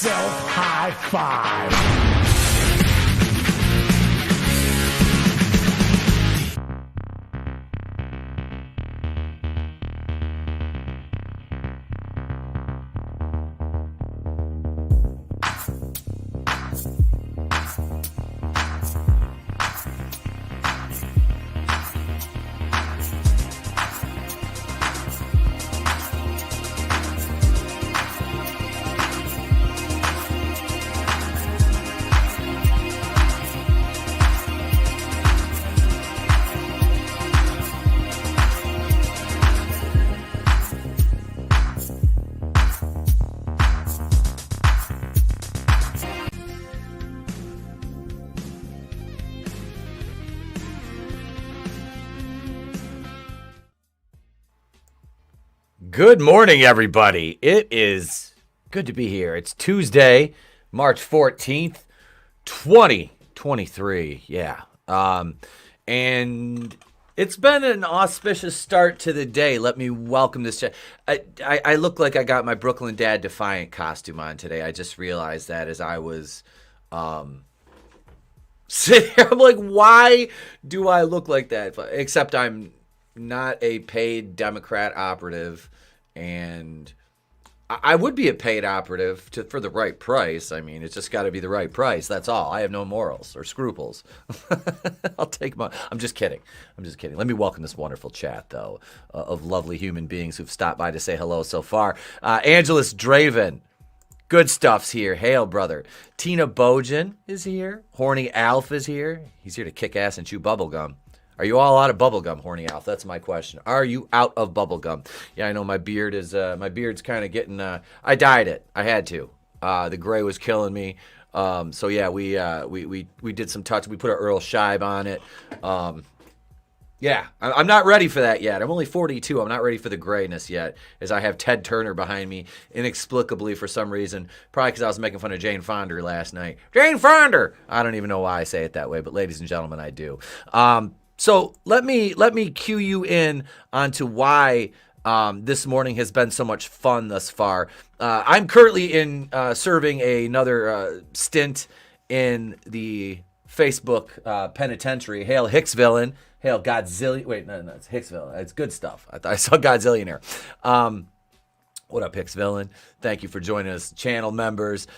self high five. Good morning, everybody. It is good to be here. It's Tuesday, March 14th, 2023. Yeah. And it's been an auspicious start to the day. Let me welcome this chat. I look like I got my Brooklyn Dad Defiant costume on today. I just realized that as I was sitting here. I'm like, why do I look like that? Except I'm not a paid Democrat operative. And I would be a paid operative for the right price. I mean, it's just got to be the right price. That's all. I have no morals or scruples. I'll take my. I'm just kidding. Let me welcome this wonderful chat, though, of lovely human beings who've stopped by to say hello so far. AngelousDraven, Goodstuff's here. Hail, brother. Tina Bojan is here. Horny Alf is here. He's here to kick ass and chew bubblegum. Are you all out of bubblegum, Horny Alf? That's my question. Are you out of bubblegum? Yeah, I know my beard is beard's kind of getting I dyed it. I had to. The gray was killing me. So yeah, we did some touch. We put an Earl Scheib on it. Yeah, I'm not ready for that yet. I'm only 42. I'm not ready for the grayness yet, as I have Ted Turner behind me inexplicably for some reason. Probably because I was making fun of Jane Fonda last night. Jane Fonda! I don't even know why I say it that way, but ladies and gentlemen, I do. So let me cue you in onto why this morning has been so much fun thus far. I'm currently serving another stint in the Facebook penitentiary. Hail Hicksville. Hail Godzillion. Wait, no, it's Hicksville. It's Goodstuff. I saw Godzillionaire. What up, Hicksville? Thank you for joining us, channel members.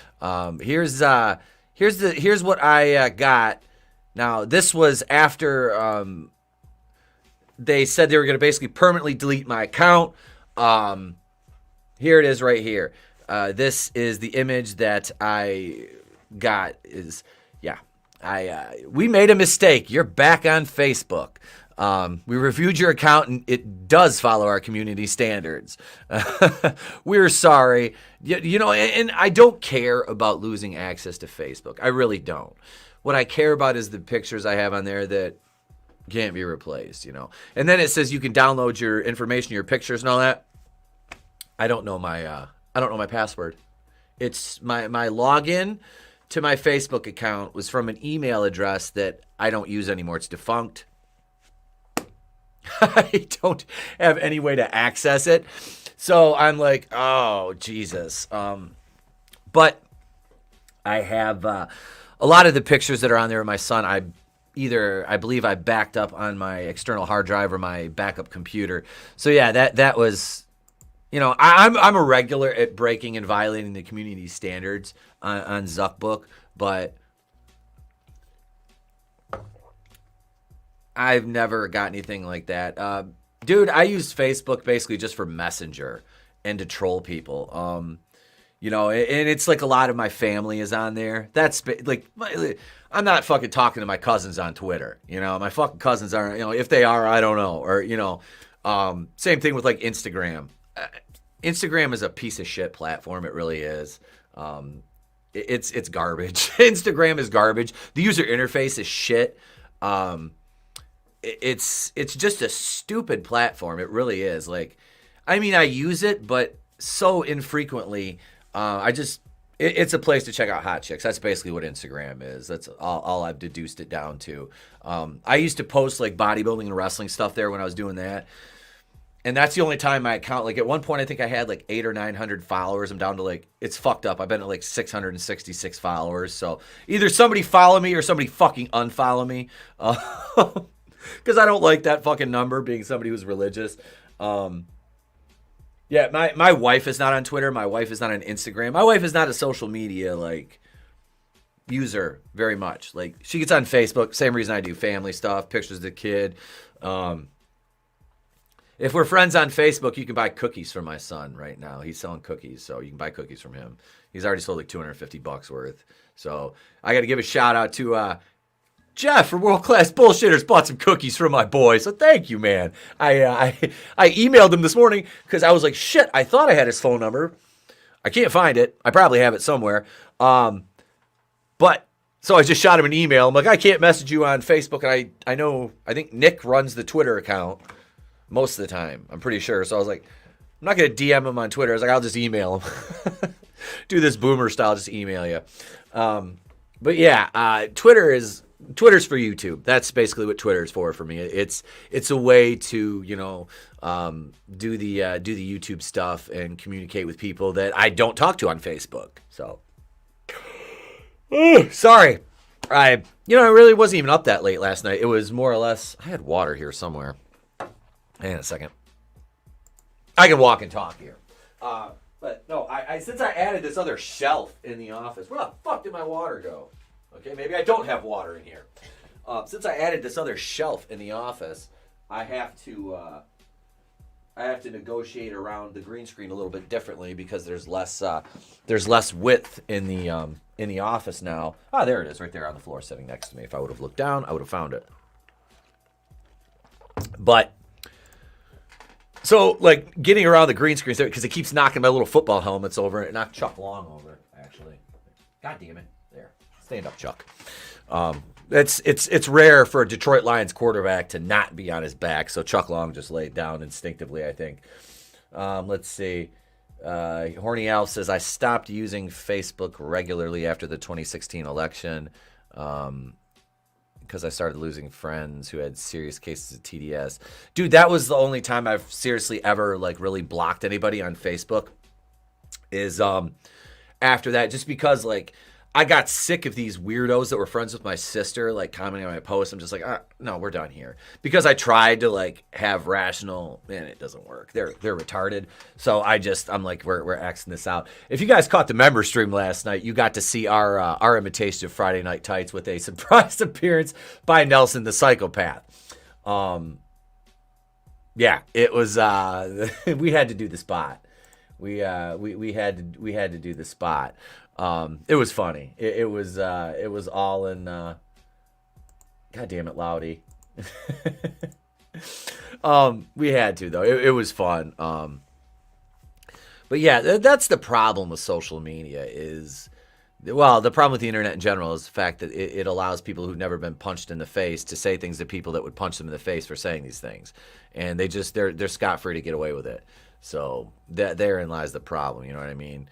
Here's what I got. Now, this was after they said they were going to basically permanently delete my account. Here it is right here. This is the image that I got. We made a mistake. You're back on Facebook. We reviewed your account, and it does follow our community standards. We're sorry. You know, and I don't care about losing access to Facebook. I really don't. What I care about is the pictures I have on there that can't be replaced, you know. And then it says you can download your information, your pictures and all that. I don't know my password. It's my login to my Facebook account was from an email address that I don't use anymore. It's defunct. I don't have any way to access it. So I'm like, oh, Jesus. But I have a lot of the pictures that are on there of my son, I believe I backed up on my external hard drive or my backup computer. So yeah, that was, you know, I'm a regular at breaking and violating the community standards on Zuckbook, but I've never got anything like that. Dude, I use Facebook basically just for Messenger and to troll people. You know, and it's like a lot of my family is on there. That's like, I'm not fucking talking to my cousins on Twitter. You know, my fucking cousins aren't, you know, if they are, I don't know. Or, you know, same thing with like Instagram. Instagram is a piece of shit platform. It really is. It's garbage. Instagram is garbage. The user interface is shit. It's just a stupid platform. It really is. Like, I mean, I use it, but so infrequently. It's a place to check out hot chicks. That's basically what Instagram is. That's all I've deduced it down to. I used to post like bodybuilding and wrestling stuff there when I was doing that. And that's the only time my account, like at one point, I think I had like 800 or 900 followers. I'm down to like, it's fucked up. I've been at like 666 followers. So either somebody follow me or somebody fucking unfollow me. Because I don't like that fucking number, being somebody who's religious. Yeah, my wife is not on Twitter. My wife is not on Instagram. My wife is not a social media like user very much. Like she gets on Facebook, same reason I do, family stuff, pictures of the kid. If we're friends on Facebook, you can buy cookies from my son right now. He's selling cookies, so you can buy cookies from him. He's already sold like $250 worth. So I got to give a shout out to Jeff from World Class Bullshitters. Bought some cookies from my boy, so thank you, man. I emailed him this morning because I was like, shit, I thought I had his phone number. I can't find it. I probably have it somewhere. But so I just shot him an email. I'm like, I can't message you on Facebook, and I think Nick runs the Twitter account most of the time, I'm pretty sure. So I was like, I'm not going to DM him on Twitter. I was like, I'll just email him. Do this boomer style, just email you. But yeah, Twitter's for YouTube. That's basically what Twitter's for me. It's a way to, do the YouTube stuff and communicate with people that I don't talk to on Facebook. So, sorry. I really wasn't even up that late last night. It was more or less, I had water here somewhere. Hang on a second. I can walk and talk here. But no, I since I added this other shelf in the office, where the fuck did my water go? Okay, maybe I don't have water in here. Since I added this other shelf in the office, I have to negotiate around the green screen a little bit differently because there's less width in the office now. Ah, there it is, right there on the floor, sitting next to me. If I would have looked down, I would have found it. But so, like, getting around the green screen, because it keeps knocking my little football helmets over, and it knocked Chuck Long over, actually. God damn it. There. Stand up, Chuck. It's rare for a Detroit Lions quarterback to not be on his back, so Chuck Long just laid down instinctively, I think. Let's see. Horny Alf says, I stopped using Facebook regularly after the 2016 election. Because I started losing friends who had serious cases of TDS. Dude, that was the only time I've seriously ever like really blocked anybody on Facebook is after that, just because like I got sick of these weirdos that were friends with my sister like commenting on my posts. I'm just like, no, we're done here. Because I tried to like have rational, and it doesn't work. They're retarded. So I'm like, we're Xing this out. If you guys caught the member stream last night, you got to see our imitation of Friday Night Tights with a surprise appearance by Nelson the Psychopath. Yeah, it was. We had to do the spot. We had to do the spot. It was funny. It was all in. God damn it, Loudy. We had to though. It was fun. But yeah, that's the problem with social media is, well, the problem with the internet in general is the fact that it allows people who've never been punched in the face to say things to people that would punch them in the face for saying these things, and they're scot-free to get away with it. So therein lies the problem. You know what I mean?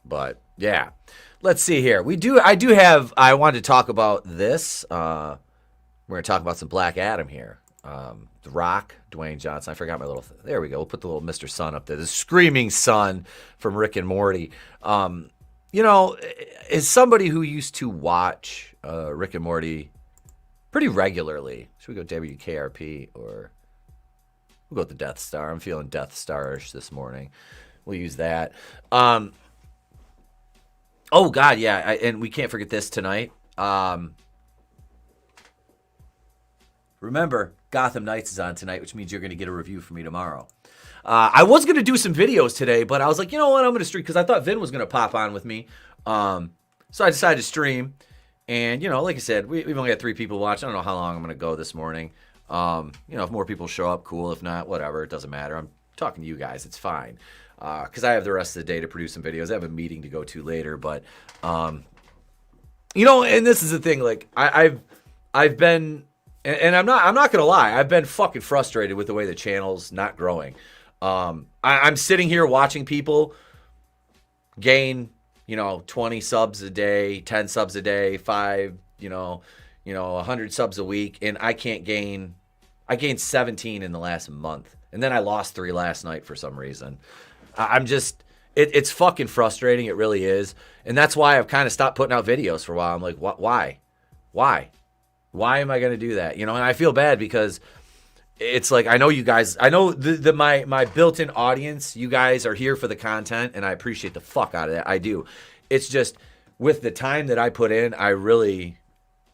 But yeah, let's see here. I wanted to talk about this. We're going to talk about some Black Adam here. The Rock, Dwayne Johnson. I forgot my little, there we go. We'll put the little Mr. Sun up there. The screaming sun from Rick and Morty. As somebody who used to watch Rick and Morty pretty regularly, should we go WKRP or we'll go with the Death Star? I'm feeling Death Star-ish this morning. We'll use that. Oh, God, yeah, and we can't forget this tonight. Remember, Gotham Knights is on tonight, which means you're going to get a review from me tomorrow. I was going to do some videos today, but I was like, you know what, I'm going to stream, because I thought Vin was going to pop on with me. So I decided to stream, and, like I said, we've only got 3 people watching. I don't know how long I'm going to go this morning. If more people show up, cool. If not, whatever, it doesn't matter. I'm talking to you guys. It's fine. Because I have the rest of the day to produce some videos. I have a meeting to go to later, but and this is the thing. Like I've been, and I'm not gonna lie, I've been fucking frustrated with the way the channel's not growing. I'm sitting here watching people gain, 20 subs a day, 10 subs a day, 5, 100 subs a week, and I can't gain I gained 17 in the last month. And then I lost 3 last night for some reason. I'm just, it's fucking frustrating. It really is. And that's why I've kind of stopped putting out videos for a while. I'm like, why? Why am I going to do that? You know, and I feel bad because it's like, I know you guys, I know my built-in audience, you guys are here for the content, and I appreciate the fuck out of that. I do. It's just with the time that I put in, I really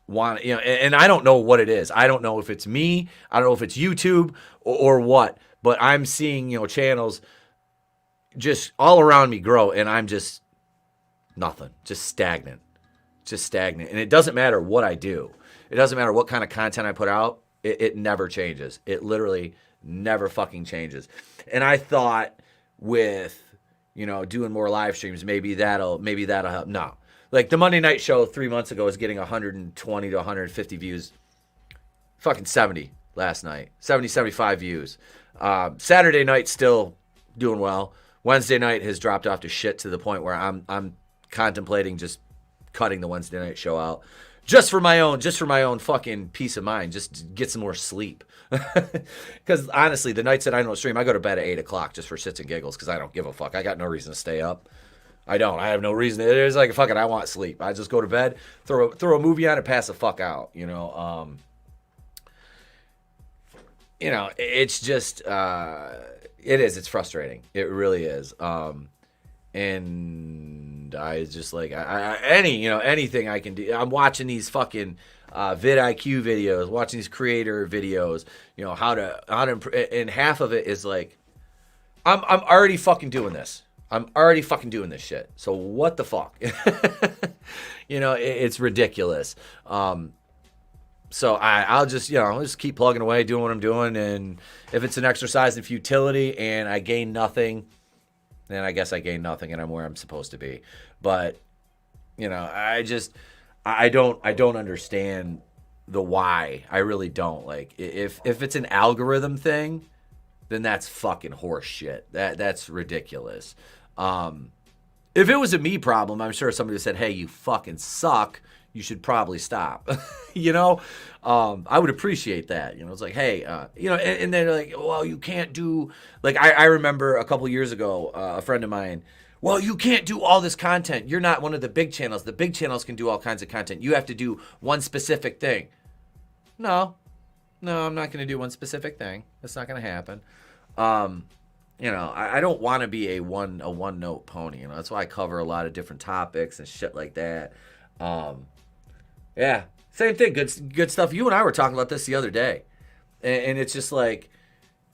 want, you know, and I don't know what it is. I don't know if it's me. I don't know if it's YouTube or what, but I'm seeing, you know, channels just all around me grow, and I'm just nothing, just stagnant. And it doesn't matter what I do. It doesn't matter what kind of content I put out. It never changes. It literally never fucking changes. And I thought with, you know, doing more live streams, maybe that'll help. No. Like the Monday night show 3 months ago was getting 120 to 150 views. Fucking 70 last night. 70, 75 views. Saturday night still doing well. Wednesday night has dropped off to shit to the point where I'm contemplating just cutting the Wednesday night show out. Just for my own fucking peace of mind, just to get some more sleep. Because honestly, the nights that I don't stream, I go to bed at 8 o'clock just for shits and giggles because I don't give a fuck. I got no reason to stay up. I have no reason. It is like, fuck it, I want sleep. I just go to bed, throw a movie on and pass the fuck out, you know. You know, it's just, it's frustrating. It really is. And I just like anything I can do. I'm watching these fucking vidIQ videos, watching these creator videos. You know how to and half of it is like, I'm already fucking doing this. I'm already fucking doing this shit. So what the fuck? You know, it's ridiculous. So I'll just, you know, I'll just keep plugging away, doing what I'm doing, and if it's an exercise in futility and I gain nothing, then I guess I gain nothing and I'm where I'm supposed to be. But, you know, I don't understand the why. I really don't. Like, if it's an algorithm thing, then that's fucking horse shit. That's ridiculous. If it was a me problem, I'm sure somebody said, hey, you fucking suck. You should probably stop. You know, I would appreciate that. You know, it's like, hey, you know, and they're like, well, you can't do, like, I remember a couple years ago, a friend of mine, well, you can't do all this content. You're not one of the big channels. The big channels can do all kinds of content. You have to do one specific thing. No, I'm not going to do one specific thing. That's not going to happen. You know, I don't want to be a one note pony. You know, that's why I cover a lot of different topics and shit like that. Yeah, same thing. Good stuff. You and I were talking about this the other day, and it's just like,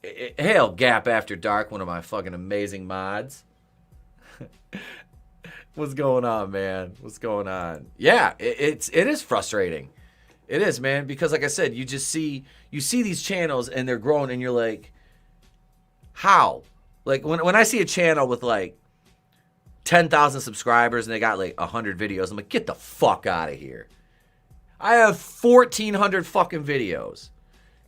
hail Gap After Dark, one of my fucking amazing mods. What's going on, man? What's going on? Yeah, it is frustrating. It is, man, because like I said, you see these channels and they're growing, and you're like, how? Like when I see a channel with like 10,000 subscribers and they got like 100 videos, I'm like, get the fuck out of here. I have 1,400 fucking videos,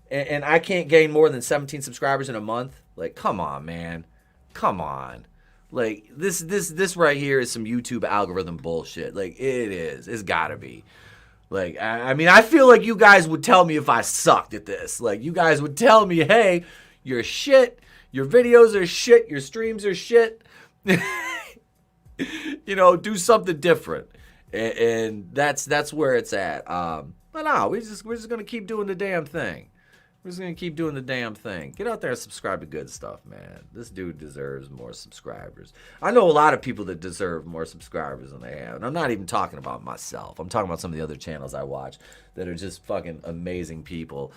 and I can't gain more than 17 subscribers in a month. Like, come on, man. Come on. Like, this right here is some YouTube algorithm bullshit. Like, it is. It's gotta be. Like, I mean, I feel like you guys would tell me if I sucked at this. Like, you guys would tell me, hey, you're shit. Your videos are shit. Your streams are shit. You know, do something different. And that's where it's at. But no, we're just gonna keep doing the damn thing. We're just gonna keep doing the damn thing. Get out there and subscribe to Good Stuff, man. This dude deserves more subscribers. I know a lot of people that deserve more subscribers than they have. And I'm not even talking about myself. I'm talking about some of the other channels I watch that are just fucking amazing people.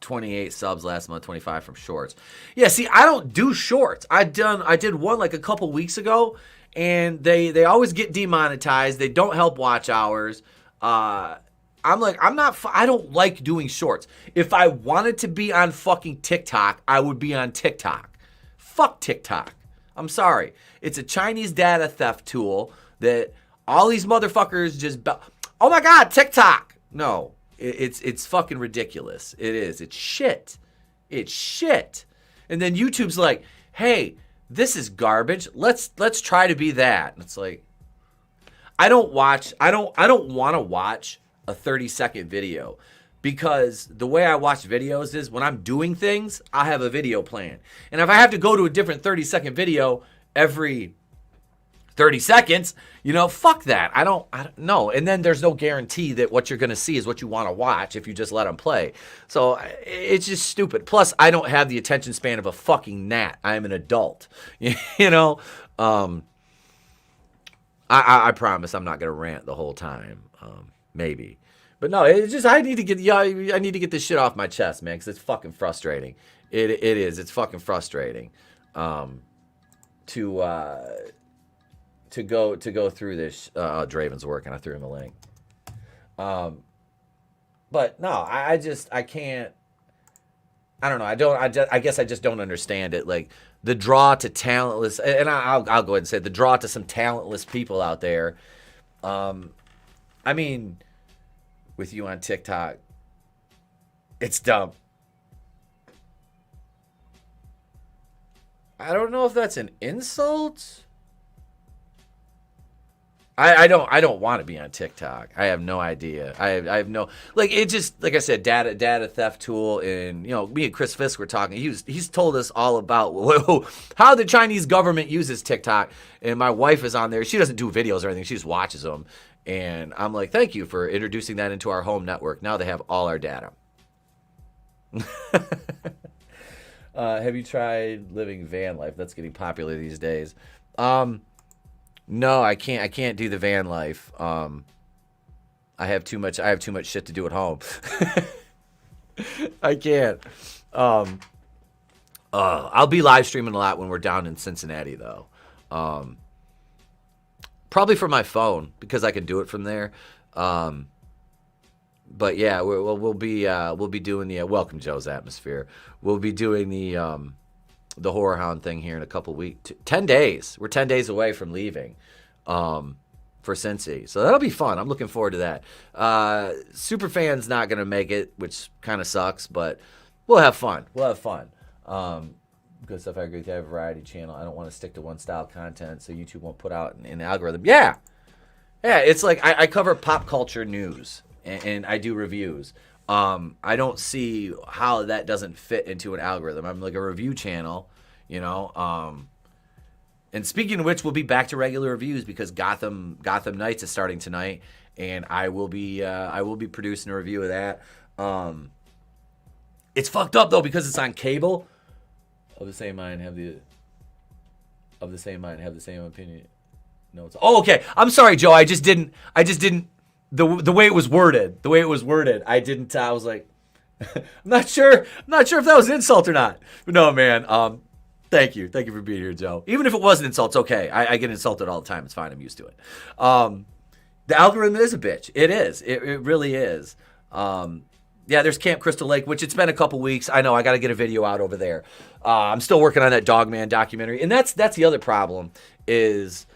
28 subs last month, 25 from shorts. Yeah, see, I don't do shorts. I did one like a couple weeks ago, and they always get demonetized. They don't help watch hours. I don't like doing shorts. If I wanted to be on fucking TikTok, I would be on TikTok. Fuck TikTok. I'm sorry. It's a Chinese data theft tool that all these motherfuckers just... Oh my God, TikTok! No. It's fucking ridiculous. It is. It's shit. It's shit. And then YouTube's like, hey, this is garbage. Let's try to be that. And it's like, I don't want to watch a 30-second video. Because the way I watch videos is when I'm doing things, I have a video plan. And if I have to go to a different 30-second video every 30 seconds, fuck that. I don't know. And then there's no guarantee that what you're going to see is what you want to watch if you just let them play. So it's just stupid. Plus, I don't have the attention span of a fucking gnat. I'm an adult. I promise I'm not going to rant the whole time. Maybe. But no, it's just I need to get this shit off my chest, man, because it's fucking frustrating. It is. It's fucking frustrating. To go through this. Draven's work, and I threw him a link. But no, I can't. I don't know. I guess I just don't understand it. Like the draw to talentless, and I'll go ahead and say the draw to some talentless people out there. I mean, with you on TikTok, it's dumb. I don't know if that's an insult. I don't want to be on TikTok. I have no idea. I have no, like, it just, like I said, data theft tool, and me and Chris Fisk were talking. He's told us all about how the Chinese government uses TikTok, and my wife is on there. She doesn't do videos or anything. She just watches them, and I'm like, thank you for introducing that into our home network. Now they have all our data. Have you tried living van life? That's getting popular these days. No, I can't do the van life. I have too much shit to do at home. I can't. I'll be live streaming a lot when we're down in Cincinnati, though. Probably from my phone because I can do it from there. But yeah, we'll be doing the welcome Joe's atmosphere. We'll be doing the Horror Hound thing here in a couple weeks. 10 days. We're 10 days away from leaving for Cincy. So that'll be fun. I'm looking forward to that. Superfan's not going to make it, which kind of sucks, but we'll have fun. Good stuff. I agree with you. I have a variety channel. I don't want to stick to one style content, so YouTube won't put out an algorithm. Yeah, it's like I cover pop culture news, and I do reviews. I don't see how that doesn't fit into an algorithm. I'm like a review channel, and speaking of which, we'll be back to regular reviews because Gotham Knights is starting tonight, and I will be producing a review of that. It's fucked up though because it's on cable. Of the same mind have the same opinion. No, it's okay. I'm sorry, Joe. I just didn't. The way it was worded, I didn't. I was like, I'm not sure if that was an insult or not. But no, man. Thank you for being here, Joe. Even if it was an insult, it's okay. I get insulted all the time. It's fine. I'm used to it. The algorithm is a bitch. It is. It really is. Yeah, there's Camp Crystal Lake, which it's been a couple weeks. I know I got to get a video out over there. I'm still working on that Dogman documentary, and that's the other problem is.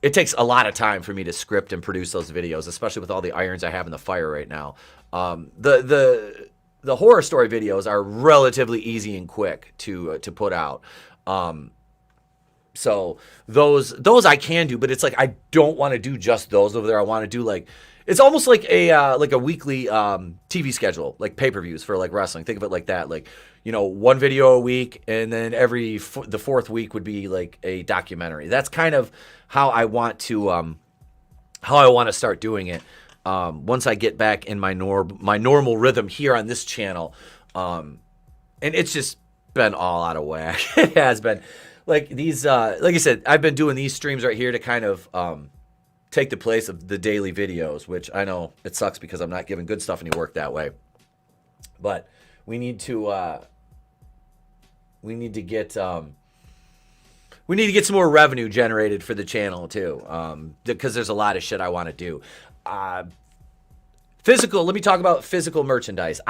It takes a lot of time for me to script and produce those videos, especially with all the irons I have in the fire right now. The horror story videos are relatively easy and quick to put out. So those I can do, but it's like I don't want to do just those over there. I want to do it's almost like a weekly TV schedule, like pay-per-views for like wrestling. Think of it like that, like one video a week, and then the fourth week would be like a documentary. That's kind of how I want to start doing it. Once I get back in my normal rhythm here on this channel, and it's just been all out of whack. It has been like these. Like I said, I've been doing these streams right here to kind of take the place of the daily videos, which I know it sucks because I'm not giving good stuff any work that way. But we need to get some more revenue generated for the channel too, because there's a lot of shit I want to do. Physical. Let me talk about physical merchandise.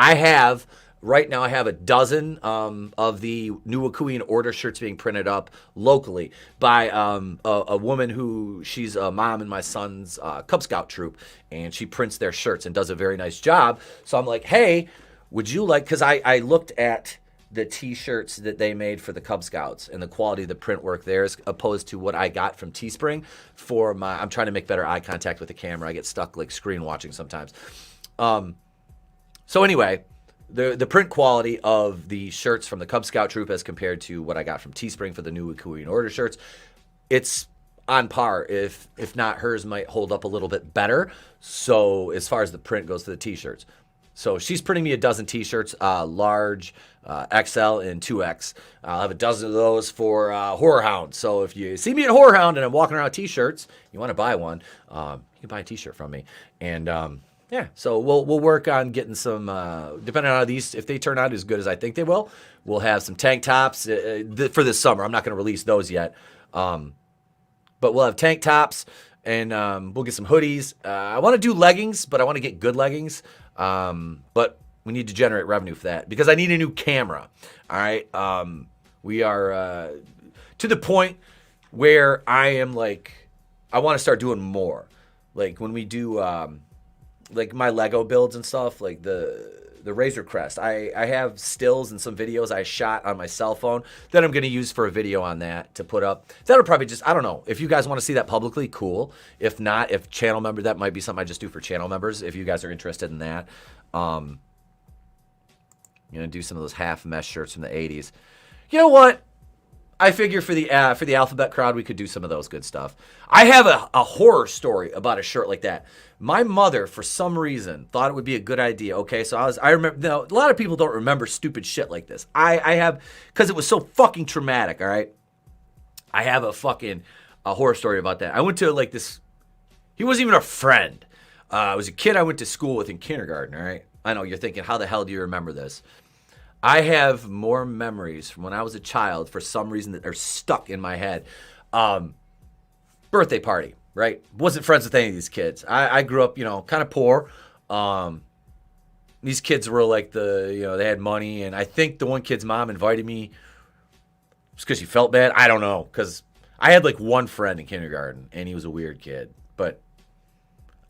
Right now I have a dozen of the new Akuian Order shirts being printed up locally by a woman who she's a mom in my son's Cub Scout troop, and she prints their shirts and does a very nice job. So I'm like, hey, would you like, because I looked at the T-shirts that they made for the Cub Scouts and the quality of the print work there as opposed to what I got from Teespring for my. I'm trying to make better eye contact with the camera. I get stuck like screen watching sometimes. So anyway, the print quality of the shirts from the Cub Scout troop as compared to what I got from Teespring for the new Ikuian Order shirts, it's on par. If not, hers might hold up a little bit better. So as far as the print goes for the T-shirts. So she's printing me a dozen T-shirts, large, XL, and 2X. I'll have a dozen of those for Horror Hound. So if you see me at Horror Hound and I'm walking around with T-shirts, you want to buy one, you can buy a T-shirt from me. And yeah, so we'll work on getting some, depending on how these, if they turn out as good as I think they will, we'll have some tank tops for this summer. I'm not going to release those yet. But we'll have tank tops and we'll get some hoodies. I want to do leggings, but I want to get good leggings. But we need to generate revenue for that because I need a new camera. All right. We are to the point where I am like, I want to start doing more. Like when we do like my Lego builds and stuff, like the Razor Crest. I have stills and some videos I shot on my cell phone that I'm going to use for a video on that to put up. That'll probably just, I don't know. If you guys want to see that publicly, cool. If not, if channel member, that might be something I just do for channel members if you guys are interested in that. You know, do some of those half mesh shirts from the 80s. You know what? I figure for the alphabet crowd, we could do some of those good stuff. I have a horror story about a shirt like that. My mother, for some reason, thought it would be a good idea. Okay, so I remember. Now, a lot of people don't remember stupid shit like this. I have, because it was so fucking traumatic. All right, I have a horror story about that. I went to like this. He wasn't even a friend. It was a kid I went to school with in kindergarten. All right, I know you're thinking, how the hell do you remember this? I have more memories from when I was a child for some reason that are stuck in my head. Birthday party, right? Wasn't friends with any of these kids. I grew up, you know, kind of poor. These kids were like they had money. And I think the one kid's mom invited me just because she felt bad. I don't know. Because I had like one friend in kindergarten and he was a weird kid. But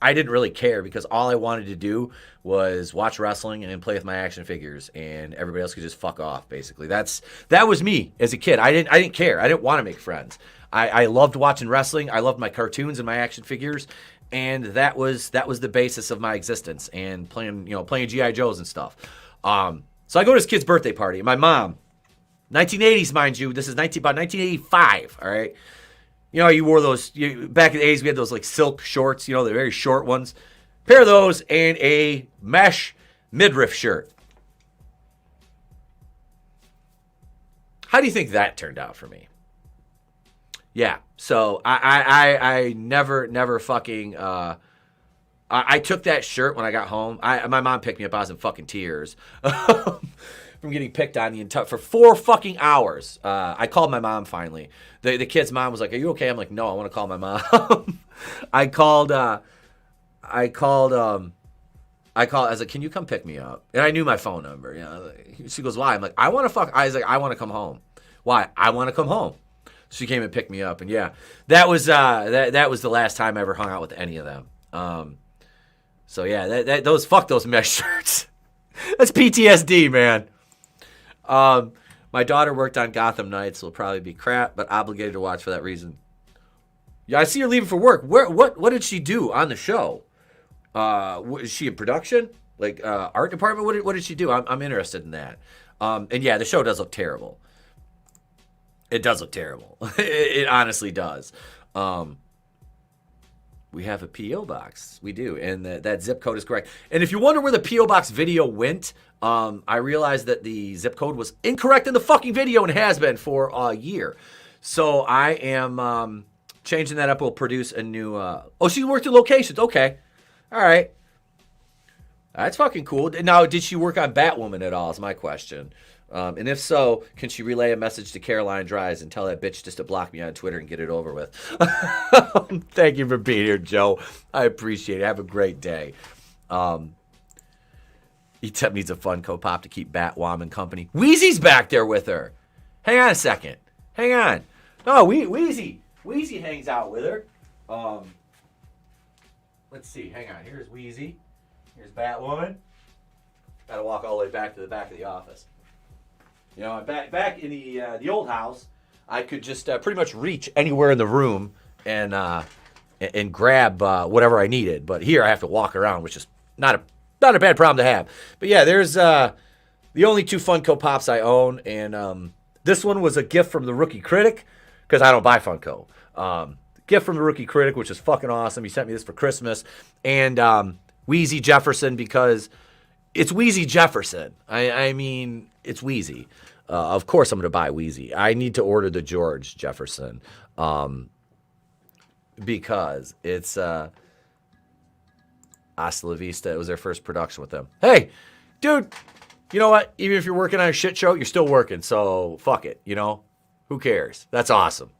I didn't really care because all I wanted to do was watch wrestling and play with my action figures, and everybody else could just fuck off. Basically, that was me as a kid. I didn't care. I didn't want to make friends. I loved watching wrestling. I loved my cartoons and my action figures, and that was the basis of my existence. And playing GI Joes and stuff. So I go to this kid's birthday party. My mom, 1980s, mind you. This is about 1985. All right. You know, you wore those, back in the 80s, we had those like silk shorts, you know, the very short ones. Pair of those and a mesh midriff shirt. How do you think that turned out for me? Yeah, so I never fucking, I took that shirt when I got home. My mom picked me up. I was in fucking tears. From getting picked on for 4 fucking hours. I called my mom finally. The kid's mom was like, "Are you okay?" I'm like, "No, I want to call my mom." I called. I was like, "Can you come pick me up?" And I knew my phone number. You know, she goes, "Why?" I'm like, "I want to fuck." I was like, "I want to come home." Why? I want to come home. She came and picked me up, and yeah, that was that was the last time I ever hung out with any of them. So yeah, those mesh shirts. That's PTSD, man. My daughter worked on Gotham Knights. Will probably be crap, but obligated to watch for that reason. Yeah, I see her leaving for work. What did she do on the show? Is she in production? Like art department? What did she do? I'm interested in that. And yeah, the show does look terrible. It does look terrible. It honestly does. We have a P.O. box. We do. And that zip code is correct. And if you wonder where the P.O. box video went, I realized that the zip code was incorrect in the fucking video and has been for a year. So I am changing that up. We'll produce a new... she worked in locations. Okay. All right. That's fucking cool. Now, did she work on Batwoman at all is my question. And if so, can she relay a message to Caroline Dries and tell that bitch just to block me on Twitter and get it over with? Thank you for being here, Joe. I appreciate it. Have a great day. Etep needs a Funko Pop to keep Batwoman company. Wheezy's back there with her. Hang on a second. Hang on. No, Wheezy hangs out with her. Let's see. Hang on. Here's Wheezy. Here's Batwoman. Got to walk all the way back to the back of the office. You know, back in the old house, I could just pretty much reach anywhere in the room and grab whatever I needed. But here I have to walk around, which is not a bad problem to have. But yeah, there's the only 2 Funko Pops I own, and this one was a gift from the Rookie Critic because I don't buy Funko. Gift from the Rookie Critic, which is fucking awesome. He sent me this for Christmas, and Wheezy Jefferson because it's Wheezy Jefferson. I mean, it's Wheezy. Of course, I'm going to buy Wheezy. I need to order the George Jefferson because it's Hasta La Vista. It was their first production with them. Hey, dude, you know what? Even if you're working on a shit show, you're still working. So fuck it. You know, who cares? That's awesome.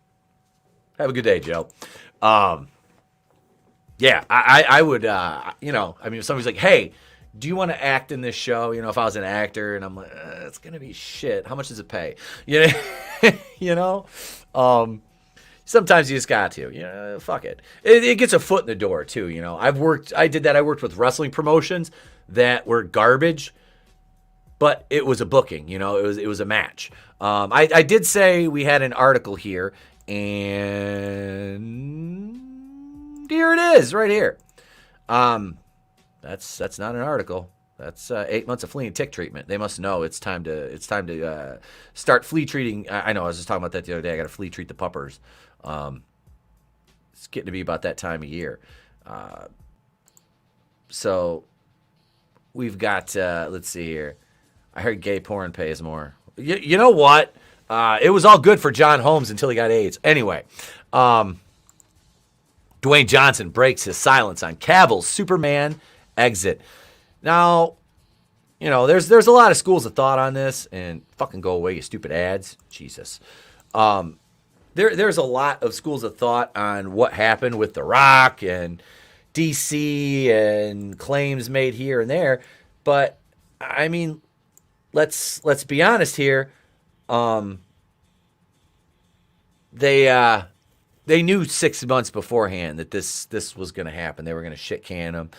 Have a good day, Joe. Yeah, I would. You know, I mean, if somebody's like, hey, do you want to act in this show? You know, if I was an actor and I'm like, it's going to be shit. How much does it pay? You know, you know? Sometimes you just got to, you know, fuck it. It gets a foot in the door too. You know, I did that. I worked with wrestling promotions that were garbage, but it was a booking, you know, it was a match. I did say we had an article here, and here it is right here. That's not an article. That's 8 months of flea and tick treatment. They must know it's time to start flea treating. I know. I was just talking about that the other day. I got to flea treat the puppers. It's getting to be about that time of year. So we've got. Let's see here. I heard gay porn pays more. You know what? It was all good for John Holmes until he got AIDS. Anyway. Dwayne Johnson breaks his silence on Cavill's Superman exit. Now, you know, there's a lot of schools of thought on this, and fucking go away, you stupid ads. Jesus. There's a lot of schools of thought on what happened with The Rock and DC and claims made here and there. But, I mean, let's be honest here. They knew 6 months beforehand that this was going to happen. They were going to shit can him.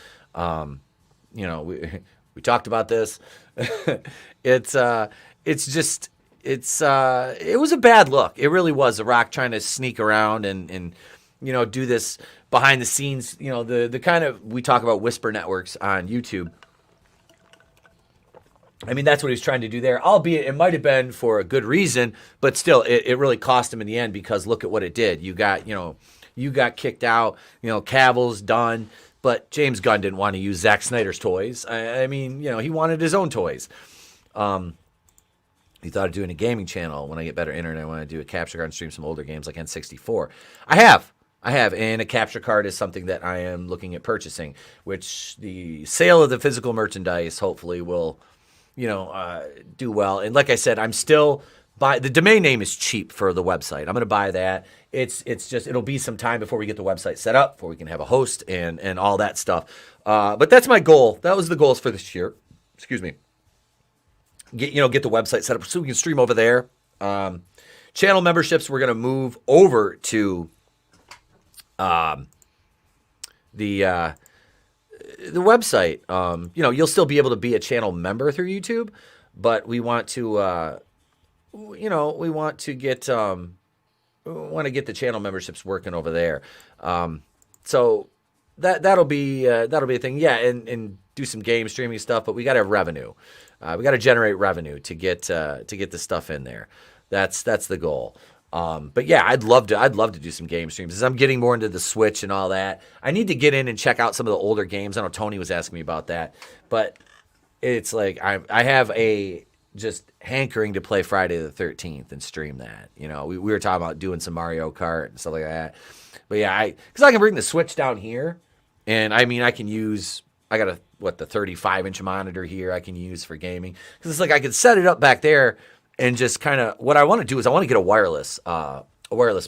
You know, we talked about this. It was a bad look. It really was. The Rock trying to sneak around and you know, do this behind the scenes. You know, the kind of, we talk about whisper networks on YouTube. I mean, that's what he was trying to do there, albeit it might have been for a good reason, but still, it really cost him in the end because look at what it did. You got kicked out, you know, Cavill's done, but James Gunn didn't want to use Zack Snyder's toys. I mean, you know, he wanted his own toys. He thought of doing a gaming channel. When I get better internet, I want to do a capture card and stream some older games like N64. I have, and a capture card is something that I am looking at purchasing, which the sale of the physical merchandise hopefully will, you know, do well. And like I said, I'm still the domain name is cheap for the website. I'm going to buy that. It's just, it'll be some time before we get the website set up, before we can have a host and all that stuff. But that's my goal. That was the goals for this year. Excuse me. Get the website set up so we can stream over there. Channel memberships, we're going to move over to the website. You know, you'll still be able to be a channel member through YouTube, but we want to, we want to get the channel memberships working over there. So that'll be a thing. Yeah. And do some game streaming stuff, but we got to have revenue. We got to generate revenue to get the stuff in there. That's the goal. But yeah, I'd love to do some game streams as I'm getting more into the Switch and all that. I need to get in and check out some of the older games. I know Tony was asking me about that, but it's like I have a just hankering to play Friday the 13th and stream that. You know, we were talking about doing some Mario Kart and stuff like that. But yeah, because I can bring the Switch down here, and I mean I got the 35-inch monitor here I can use for gaming, because it's like I could set it up back there. And just kind of what I want to do is I want to get a wireless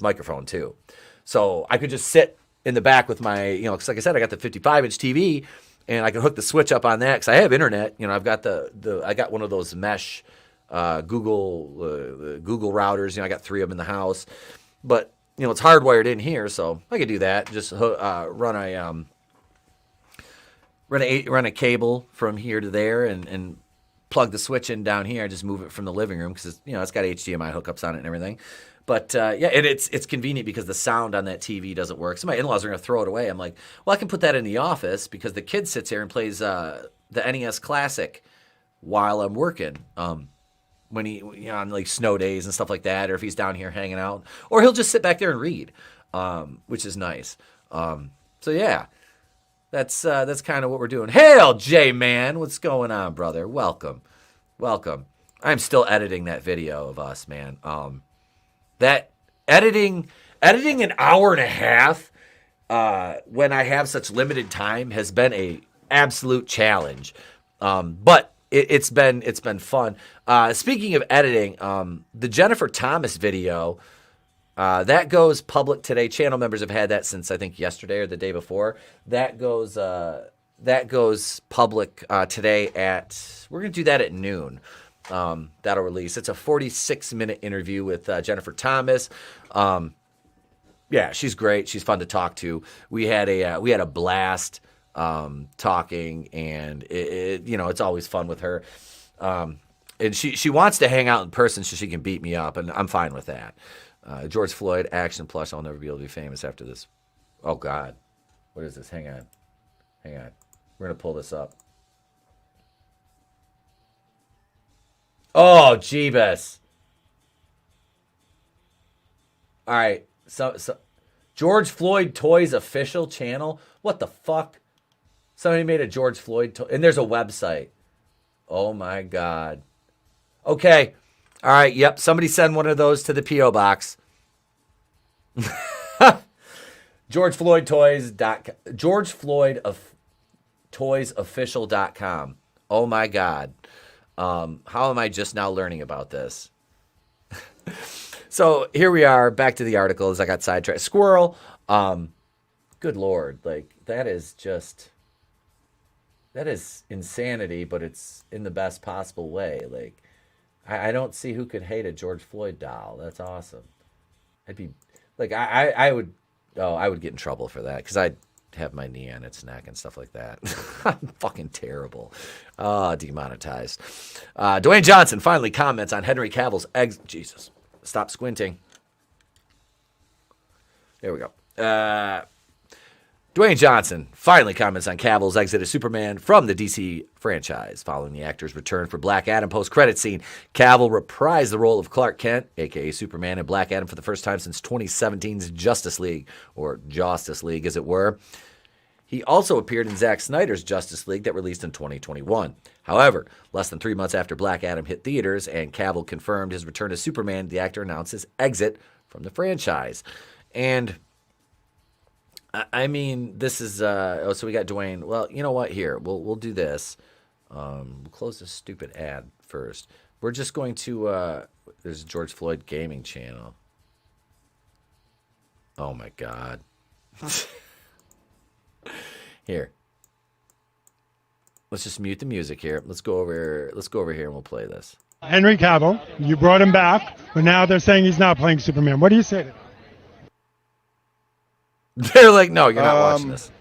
microphone too. So I could just sit in the back with my, you know, because like I said, I got the 55-inch TV and I can hook the Switch up on that because I have internet. You know, I've got I got one of those mesh Google routers. You know, I got 3 of them in the house, but you know, it's hardwired in here, so I could do that. Just run a cable from here to there and plug the switch in down here, just move it from the living room because it's got HDMI hookups on it and everything. But yeah, and it's convenient because the sound on that TV doesn't work. So my in-laws are going to throw it away. I'm like, well, I can put that in the office because the kid sits here and plays the NES Classic while I'm working. When he on like snow days and stuff like that, or if he's down here hanging out, or he'll just sit back there and read, which is nice. So yeah, that's kind of what we're doing. Hail, J-Man, what's going on, brother? Welcome. I'm still editing that video of us, man. That editing an hour and a half when I have such limited time has been a absolute challenge. But it's been fun. Speaking of editing, the Jennifer Thomas video that goes public today. Channel members have had that since I think yesterday or the day before. That goes public today at. We're gonna do that at noon. That'll release. It's a 46-minute interview with Jennifer Thomas. Yeah, she's great. She's fun to talk to. We had a blast talking, and it's always fun with her. And she wants to hang out in person so she can beat me up, and I'm fine with that. George Floyd action plush. I'll never be able to be famous after this. Oh God, what is this? Hang on. We're gonna pull this up. Oh, Jeebus. All right. So George Floyd Toys official channel. What the fuck? Somebody made a George Floyd toy, and there's a website. Oh my God. Okay. All right. Yep. Somebody send one of those to the P.O. box. GeorgeFloydToysofficial.com. Oh my God. How am I just now learning about this? So here we are, back to the article as I got sidetracked. Squirrel. Good Lord. Like, that is insanity, but it's in the best possible way. Like, I don't see who could hate a George Floyd doll. That's awesome. I'd be like, I would get in trouble for that because I'd have my knee on its neck and stuff like that. I'm fucking terrible. Demonetized. Dwayne Johnson finally comments on Henry Cavill's eggs. Jesus. Stop squinting. There we go. Dwayne Johnson finally comments on Cavill's exit as Superman from the DC franchise. Following the actor's return for Black Adam post-credit scene, Cavill reprised the role of Clark Kent, a.k.a. Superman, and Black Adam for the first time since 2017's Justice League, or Justice League as it were. He also appeared in Zack Snyder's Justice League that released in 2021. However, less than 3 months after Black Adam hit theaters and Cavill confirmed his return as Superman, the actor announced his exit from the franchise. And I mean, this is so we got Dwayne. Well, you know what? Here, we'll do this. We'll close this stupid ad first. We're just going to there's a George Floyd gaming channel. Oh my God. Here. Let's just mute the music here. Let's go over here and we'll play this. Henry Cavill, you brought him back, but now they're saying he's not playing Superman. What do you say to that? They're like, no, you're not watching this.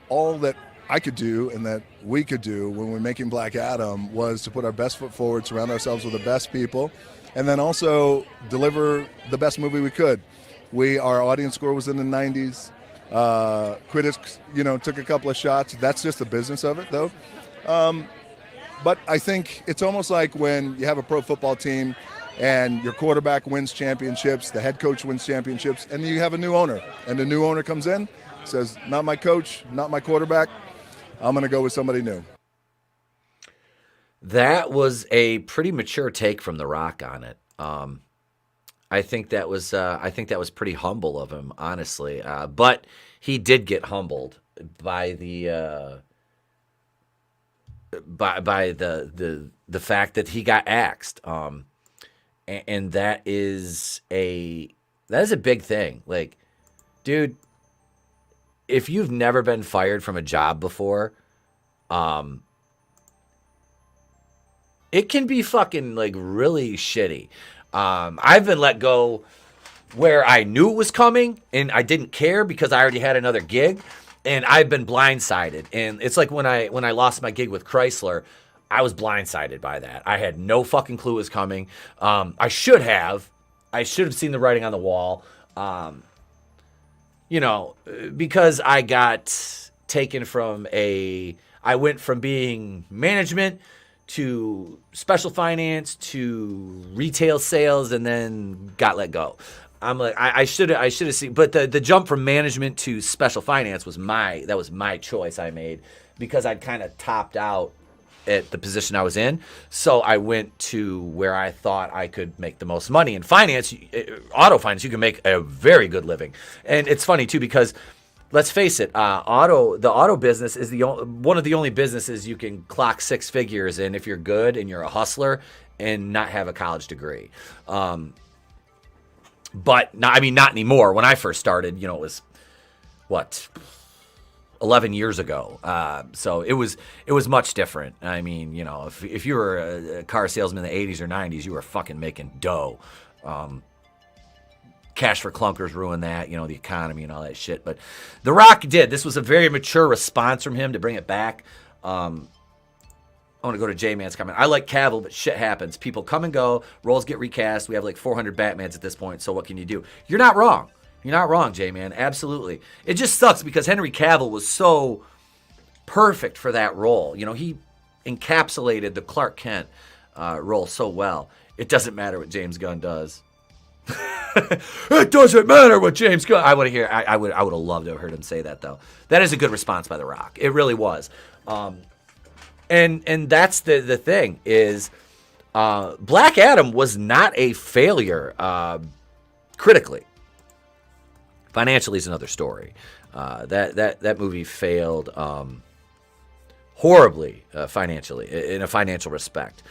All that I could do and that we could do when we're making Black Adam was to put our best foot forward, surround ourselves with the best people, and then also deliver the best movie we could. Our audience score was in the 90s. Critics, took a couple of shots. That's just the business of it, though. But I think it's almost like when you have a pro football team and your quarterback wins championships, the head coach wins championships, and you have a new owner. And the new owner comes in, says, not my coach, not my quarterback. I'm going to go with somebody new. That was a pretty mature take from The Rock on it. I think that was pretty humble of him, honestly. But he did get humbled by the fact that he got axed. And that is a big thing. Like, dude, if you've never been fired from a job before, it can be fucking like really shitty. I've been let go where I knew it was coming and I didn't care because I already had another gig. And I've been blindsided. And it's like when I lost my gig with Chrysler, I was blindsided by that. I had no fucking clue it was coming. I should have seen the writing on the wall. Because I got taken from I went from being management to special finance to retail sales, and then got let go. I'm like, I should have seen, but the jump from management to special finance was my choice I made, because I'd kind of topped out at the position I was in. So I went to where I thought I could make the most money. In finance, auto finance, you can make a very good living. And it's funny too, because let's face it, the auto business is one of the only businesses you can clock 6 figures in if you're good and you're a hustler and not have a college degree. But not anymore. When I first started, it was 11 years ago. So it was much different. I mean, if you were a car salesman in the 80s or 90s, you were fucking making dough. Cash for clunkers ruined that, the economy and all that shit. But The Rock did. This was a very mature response from him to bring it back. I want to go to J-Man's comment. I like Cavill, but shit happens. People come and go. Roles get recast. We have like 400 Batmans at this point, so what can you do? You're not wrong. You're not wrong, J-Man. Absolutely. It just sucks because Henry Cavill was so perfect for that role. He encapsulated the Clark Kent role so well. It doesn't matter what James Gunn does. It doesn't matter what James Gunn. I would have loved to have heard him say that, though. That is a good response by The Rock. It really was. And that's the thing is, Black Adam was not a failure critically. Financially is another story. That movie failed horribly financially, in a financial respect.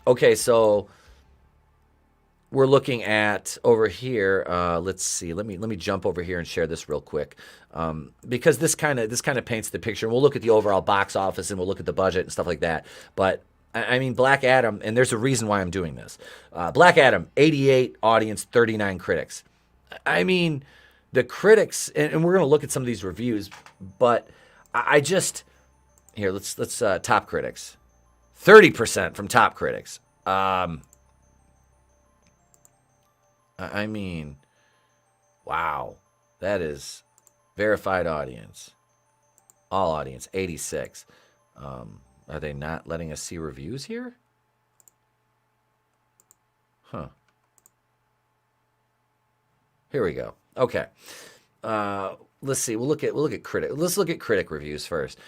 Okay, so we're looking at over here. Let's see. Let me jump over here and share this real quick, because this kind of paints the picture. We'll look at the overall box office and we'll look at the budget and stuff like that. But Black Adam, and there's a reason why I'm doing this. Black Adam, 88 audience, 39 critics. The critics, and we're gonna look at some of these reviews, but let's top critics, 30% from top critics. Wow, that is verified audience. All audience, 86. Are they not letting us see reviews here? Huh. Here we go. Okay. Let's see. We'll look at critic. Let's look at critic reviews first.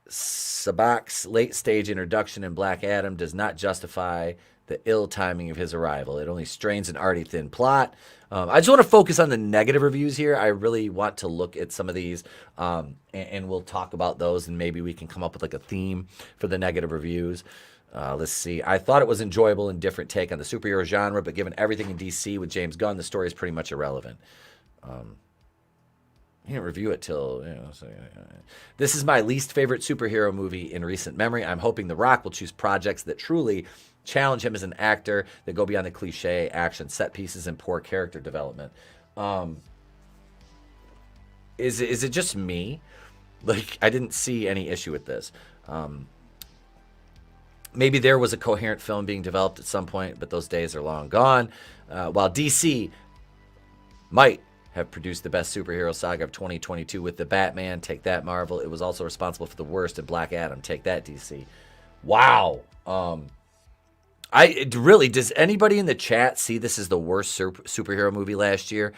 Sabak's late stage introduction in Black Adam does not justify the ill timing of his arrival. It only strains an already thin plot. I just want to focus on the negative reviews here. I really want to look at some of these, and we'll talk about those, and maybe we can come up with like a theme for the negative reviews. Let's see. I thought it was enjoyable and different take on the superhero genre, but given everything in DC with James Gunn, the story is pretty much irrelevant. You didn't review it till, This is my least favorite superhero movie in recent memory. I'm hoping The Rock will choose projects that truly challenge him as an actor, that go beyond the cliche action set pieces and poor character development. Is it just me? Like, I didn't see any issue with this. Maybe there was a coherent film being developed at some point, but those days are long gone. While DC might have produced the best superhero saga of 2022 with The Batman, take that, Marvel. It was also responsible for the worst in Black Adam, take that, DC. Wow. Does anybody in the chat see this as the worst superhero movie last year?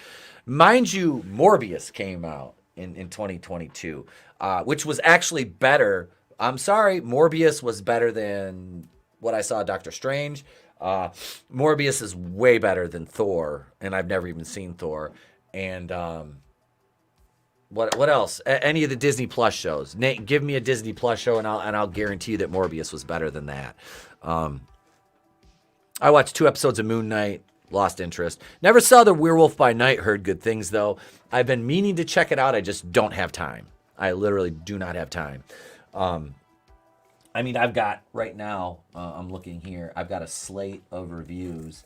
Mind you, Morbius came out in 2022, which was actually better. I'm sorry, Morbius was better than what I saw Doctor Strange. Morbius is way better than Thor, and I've never even seen Thor. And what else? Any of the Disney Plus shows. Nate, give me a Disney Plus show, and I'll guarantee you that Morbius was better than that. I watched 2 episodes of Moon Knight, lost interest. Never saw The Werewolf by Night, heard good things though. I've been meaning to check it out. I just don't have time. I literally do not have time. I've got right now. I'm looking here. I've got a slate of reviews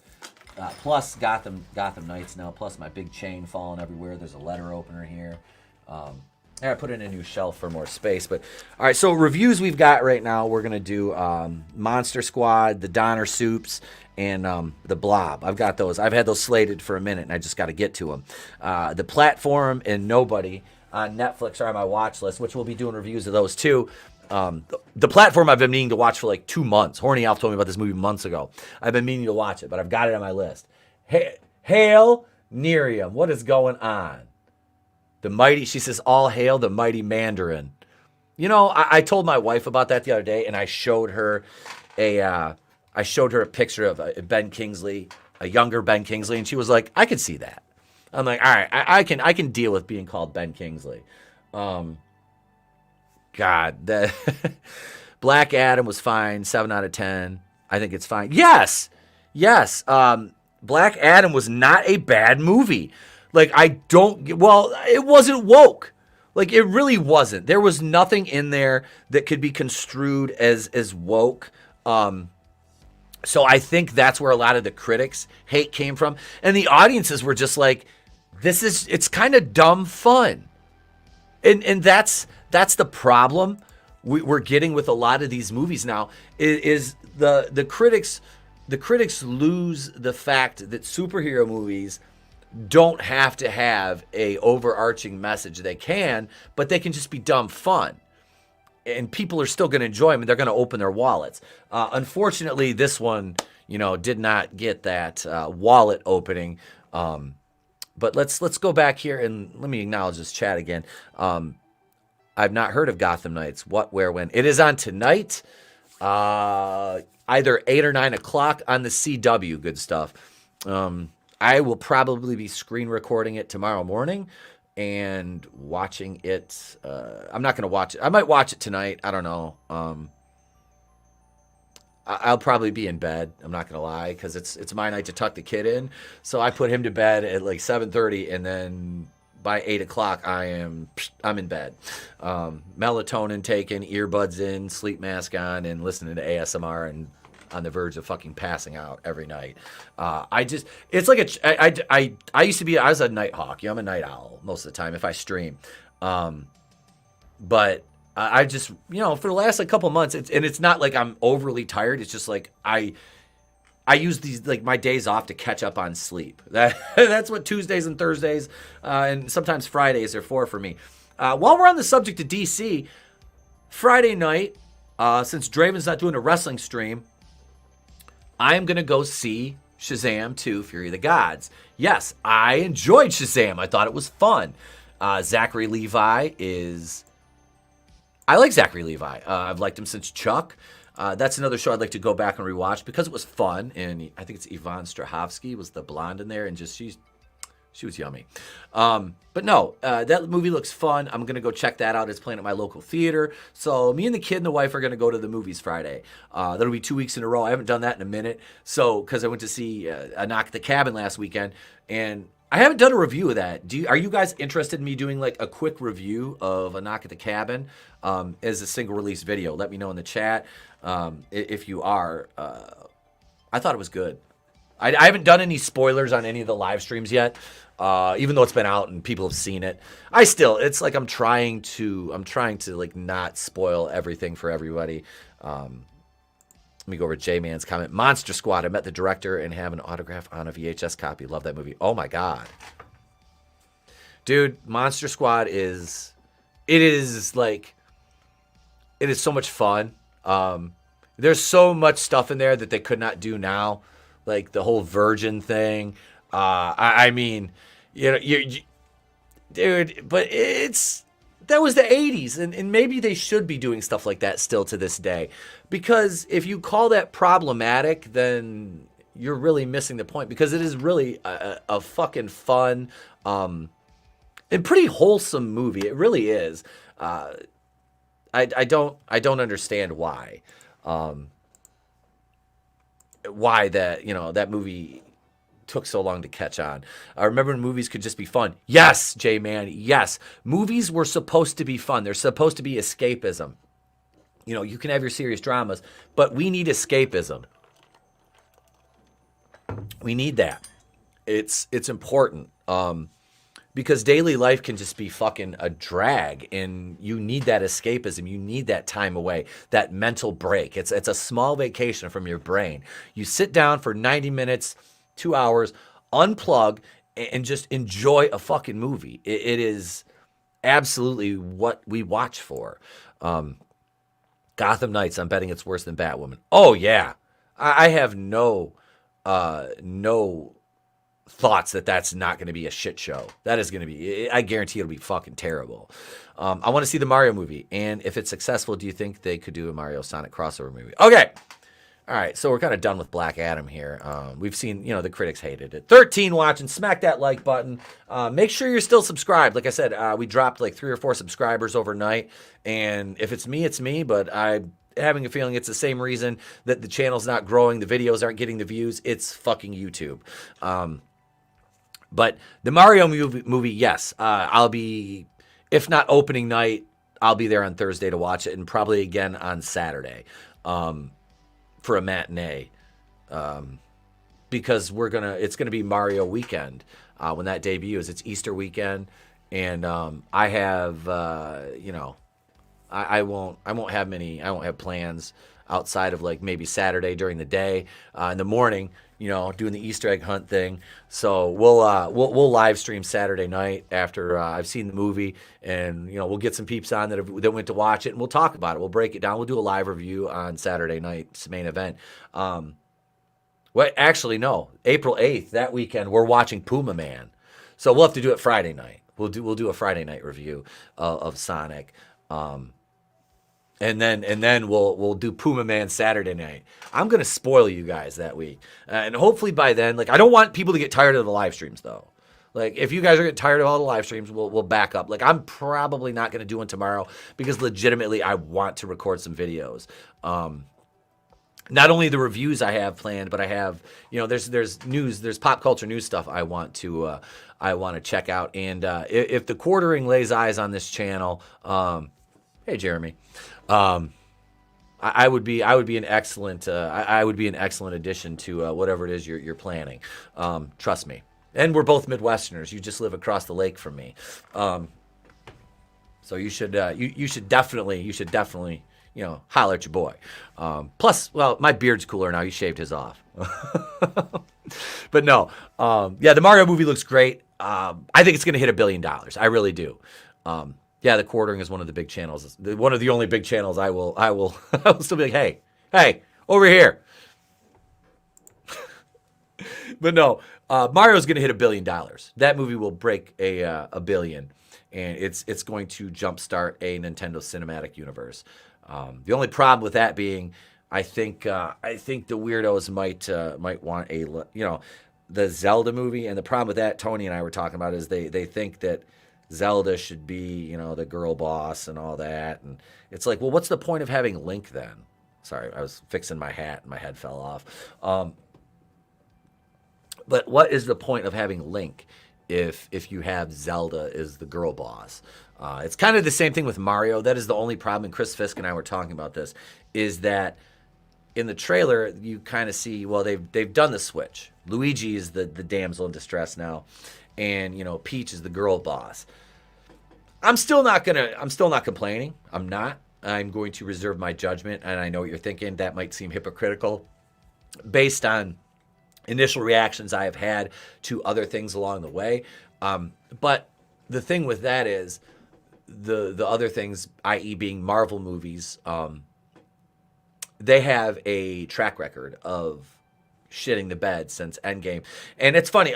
plus Gotham Knights now, plus my big chain falling everywhere. There's a letter opener here. I put in a new shelf for more space. But all right, so reviews we've got right now, we're going to do Monster Squad, the Donner Soups, and the Blob. I've got those. I've had those slated for a minute, and I just got to get to them. The Platform and Nobody on Netflix are on my watch list, which we'll be doing reviews of those too. The Platform I've been meaning to watch for like 2 months. Horny Alf told me about this movie months ago. I've been meaning to watch it, but I've got it on my list. Hail Nerium. What is going on? The mighty, she says, all hail the mighty Mandarin. You know, I told my wife about that the other day, and I showed her a picture of Ben Kingsley, a younger Ben Kingsley, and she was like, I could see that. I'm like, all right, I can deal with being called Ben Kingsley. God, the Black Adam was fine, 7 out of 10. I think it's fine. Yes. Black Adam was not a bad movie. Like, it wasn't woke. Like, it really wasn't. There was nothing in there that could be construed as woke. So I think that's where a lot of the critics' hate came from. And the audiences were just like, it's kind of dumb fun. And that's the problem we're getting with a lot of these movies now, is the critics lose the fact that superhero movies don't have to have a overarching message. They can, but they can just be dumb fun. And people are still going to enjoy them, and they're going to open their wallets. Unfortunately, this one, did not get that wallet opening. But let's go back here and let me acknowledge this chat again. I've not heard of Gotham Knights. What, where, when? It is on tonight, either 8 or 9 o'clock on the CW. Good stuff. I will probably be screen recording it tomorrow morning and watching it. I'm not going to watch it. I might watch it tonight. I don't know. I'll probably be in bed. I'm not going to lie, because it's my night to tuck the kid in. So I put him to bed at like 7:30, and then by 8 o'clock I'm in bed. Melatonin taken, earbuds in, sleep mask on, and listening to ASMR and on the verge of fucking passing out every night. I used to be, I was a night hawk. I'm a night owl most of the time if I stream. But I just, for the last couple months, it's not like I'm overly tired. It's just like I use these, like, my days off to catch up on sleep. That's what Tuesdays and Thursdays and sometimes Fridays are for me. While we're on the subject of DC, Friday night, since Draven's not doing a wrestling stream, I'm going to go see Shazam 2, Fury of the Gods. Yes, I enjoyed Shazam. I thought it was fun. Zachary Levi I like Zachary Levi. I've liked him since Chuck. That's another show I'd like to go back and rewatch because it was fun. And I think it's Yvonne Strahovski was the blonde in there. And just she was yummy. But no, that movie looks fun. I'm going to go check that out. It's playing at my local theater. So me and the kid and the wife are going to go to the movies Friday. That'll be 2 weeks in a row. I haven't done that in a minute. So, because I went to see A Knock at the Cabin last weekend. And I haven't done a review of that. Are you guys interested in me doing like a quick review of A Knock at the Cabin as a single release video? Let me know in the chat if you are. I thought it was good. I haven't done any spoilers on any of the live streams yet. Even though it's been out and people have seen it, it's like I'm trying to like not spoil everything for everybody. Let me go over J-Man's comment. Monster Squad. I met the director and have an autograph on a VHS copy. Love that movie. Oh my God. Dude, Monster Squad is so much fun. There's so much stuff in there that they could not do now. Like the whole virgin thing. I mean, dude, but that was the 80s, and maybe they should be doing stuff like that still to this day. Because if you call that problematic, then you're really missing the point, because it is really a fucking fun and pretty wholesome movie. It really is. I don't understand why. Why that movie took so long to catch on. I remember when movies could just be fun. Yes, J-Man, yes. Movies were supposed to be fun. They're supposed to be escapism. You can have your serious dramas, but we need escapism. We need that. It's important. Because daily life can just be fucking a drag, and you need that escapism. You need that time away, that mental break. It's a small vacation from your brain. You sit down for 90 minutes, 2 hours, unplug, and just enjoy a fucking movie. It is absolutely what we watch for. Gotham Knights, I'm betting it's worse than Batwoman. Oh, yeah. I have no thoughts that that's not going to be a shit show. That is going to be, I guarantee it'll be fucking terrible. I want to see the Mario movie. And if it's successful, do you think they could do a Mario Sonic crossover movie? Okay. All right. So we're kind of done with Black Adam here. We've seen, the critics hated it. 13 watching, smack that like button. Make sure you're still subscribed. Like I said, we dropped like 3 or 4 subscribers overnight. And if it's me, it's me. But I'm having a feeling it's the same reason that the channel's not growing. The videos aren't getting the views. It's fucking YouTube. But the Mario movie, yes, I'll be, if not opening night, I'll be there on Thursday to watch it, and probably again on Saturday for a matinee, because it's gonna be Mario weekend when that debuts. It's Easter weekend, and I have I won't have plans outside of like maybe Saturday during the day, in the morning, doing the Easter egg hunt thing. So we'll live stream Saturday night after I've seen the movie, and we'll get some peeps on that went to watch it, and we'll talk about it. We'll break it down. We'll do a live review on Saturday night's main event. Actually, no, April 8th, that weekend, we're watching Puma Man. So we'll have to do it Friday night. We'll do a Friday night review of Sonic. And then we'll do Puma Man Saturday night. I'm gonna spoil you guys that week, and hopefully by then, like, I don't want people to get tired of the live streams though. Like, if you guys are getting tired of all the live streams, we'll back up. Like, I'm probably not gonna do one tomorrow because legitimately I want to record some videos. Not only the reviews I have planned, but I have, there's news, there's pop culture news stuff I want to check out. And if the quartering lays eyes on this channel, hey Jeremy. I would be an excellent addition to whatever it is you're planning. Trust me. And we're both Midwesterners. You just live across the lake from me. So you should definitely holler at your boy. Plus, well, my beard's cooler now. He shaved his off. But no, the Mario movie looks great. I think it's going to hit $1 billion. I really do. The quartering is one of the big channels. One of the only big channels I will still be like, hey, over here. But no, Mario's going to hit $1 billion. That movie will break a billion, and it's going to jumpstart a Nintendo Cinematic Universe. The only problem with that being, I think the weirdos might want the Zelda movie, and the problem with that, Tony and I were talking about, is they think that Zelda should be, the girl boss and all that. And it's like, well, what's the point of having Link then? Sorry, I was fixing my hat and my head fell off. But what is the point of having Link if you have Zelda as the girl boss? It's kind of the same thing with Mario. That is the only problem. And Chris Fisk and I were talking about this, is that in the trailer, you kind of see, well, they've done the switch. Luigi is the damsel in distress now. And Peach is the girl boss. I'm still not complaining. I'm not. I'm going to reserve my judgment, and I know what you're thinking. That might seem hypocritical based on initial reactions I have had to other things along the way. But the thing with that is the other things, i.e. being Marvel movies, they have a track record of shitting the bed since Endgame. And it's funny,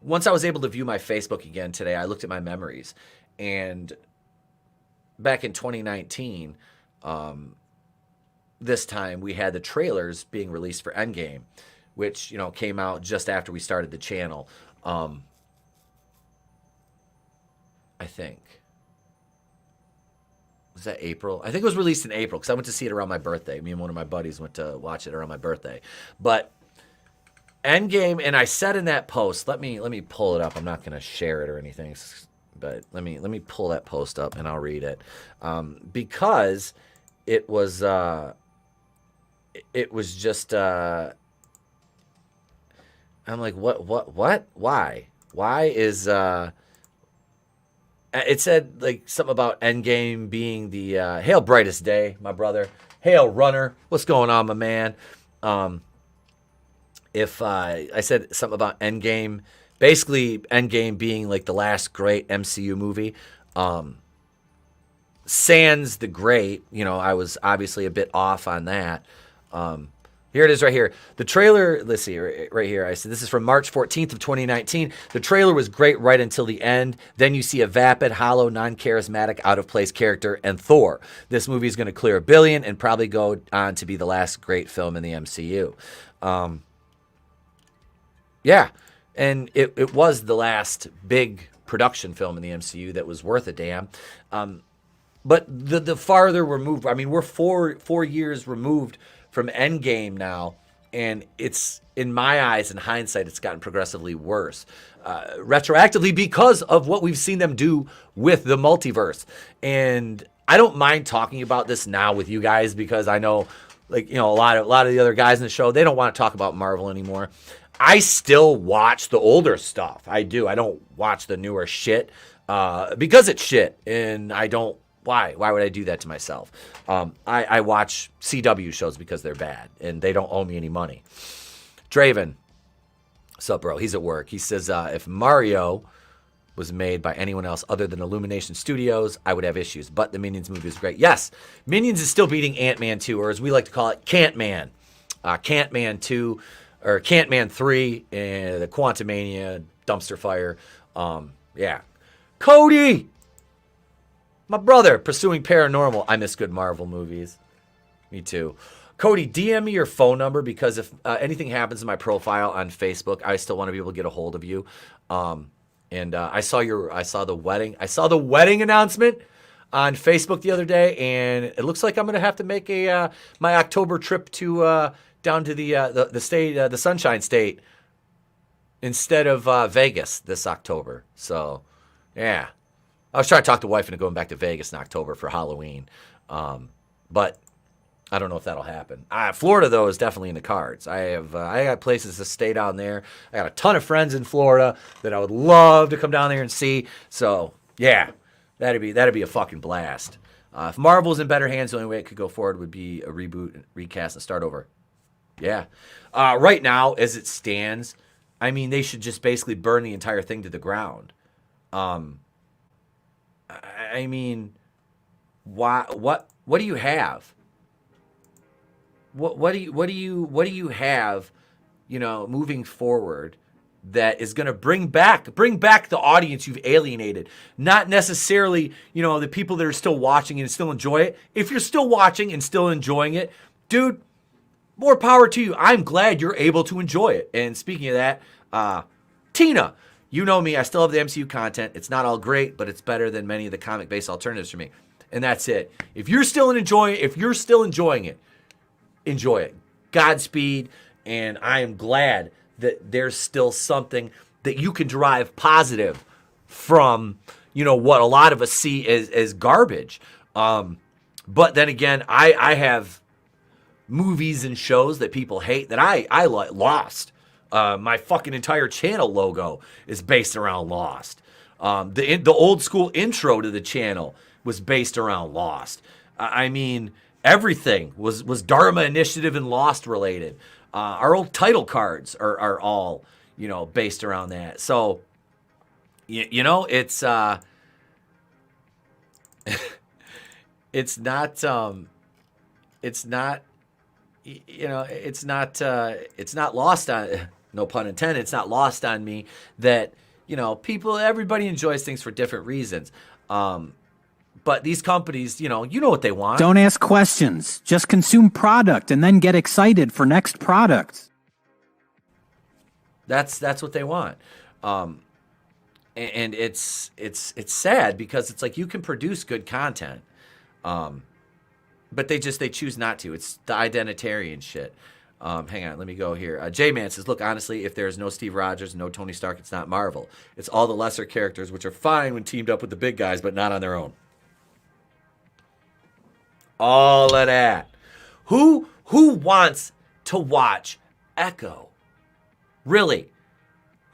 once I was able to view my Facebook again today, I looked at my memories, and back in 2019, this time we had the trailers being released for Endgame, which came out just after we started the channel. I think, was that April? I think it was released in April, because I went to see it around my birthday. Me and one of my buddies went to watch it around my birthday. But Endgame, and I said in that post, let me pull it up. I'm not going to share it or anything, but let me pull that post up and I'll read it, because it was just I'm like, what, why? Why is, it said like something about Endgame being the, hail brightest day, my brother. Hail runner. What's going on, my man? If I said something about Endgame, basically Endgame being like the last great MCU movie, sans the great, I was obviously a bit off on that. Here it is right here. The trailer, let's see, right here. I said this is from March 14th of 2019. The trailer was great right until the end. Then you see a vapid, hollow, non-charismatic, out-of-place character and Thor. This movie is going to clear $1 billion and probably go on to be the last great film in the MCU. Yeah, and it was the last big production film in the MCU that was worth a damn. But the farther we're moved, I mean, we're four years removed from Endgame now, and it's, in my eyes, in hindsight, it's gotten progressively worse. Retroactively because of what we've seen them do with the multiverse. And I don't mind talking about this now with you guys because I know, like, a lot of the other guys in the show, they don't want to talk about Marvel anymore. I still watch the older stuff. I do. I don't watch the newer shit because it's shit, and I don't. Why? Why would I do that to myself? I watch CW shows because they're bad, and they don't owe me any money. Draven, what's up, bro? He's at work. He says, if Mario was made by anyone else other than Illumination Studios, I would have issues, but the Minions movie is great. Yes, Minions is still beating Ant-Man 2, or as we like to call it, Cant-Man. Cant-Man 2, or Cant-Man 3, and the Quantumania dumpster fire. Yeah. Cody! My brother, pursuing paranormal. I miss good Marvel movies. Me too. Cody, DM me your phone number because if anything happens in my profile on Facebook, I still want to be able to get a hold of you. And I saw the wedding announcement on Facebook the other day, and it looks like I'm gonna have to make my October trip to down to the state, the Sunshine State, instead of Vegas this October. So, yeah. I was trying to talk to wife into going back to Vegas in October for Halloween, but I don't know if that'll happen. Florida, though, is definitely in the cards. I got places to stay down there. I got a ton of friends in Florida that I would love to come down there and see. So, yeah, that'd be a fucking blast. If Marvel's in better hands, the only way it could go forward would be a reboot, recast, and start over. Yeah. Right now, as it stands, I mean, they should just basically burn the entire thing to the ground. I mean, why? What do you have? What do you have? Moving forward, that is going to bring back the audience you've alienated. Not necessarily, the people that are still watching and still enjoy it. If you're still watching and still enjoying it, dude, more power to you. I'm glad you're able to enjoy it. And speaking of that, Tina. You know me, I still have the MCU content. It's not all great, but it's better than many of the comic-based alternatives for me. And that's it. If you're still enjoying it, enjoy it. Godspeed, and I am glad that there's still something that you can derive positive from, what a lot of us see as garbage. But then again, I have movies and shows that people hate that I lost. My fucking entire channel logo is based around Lost. The old school intro to the channel was based around Lost. I mean, everything was Dharma Initiative and Lost related. Our old title cards are all, based around that. So, it's it's not lost on, no pun intended, it's not lost on me that, everybody enjoys things for different reasons. But these companies, you know what they want. Don't ask questions. Just consume product and then get excited for next product. That's what they want. And it's sad because it's like you can produce good content. But they choose not to. It's the identitarian shit. Hang on, let me go here. J-Man says, look, honestly, if there's no Steve Rogers, no Tony Stark, it's not Marvel. It's all the lesser characters, which are fine when teamed up with the big guys, but not on their own. All of that. Who wants to watch Echo? Really.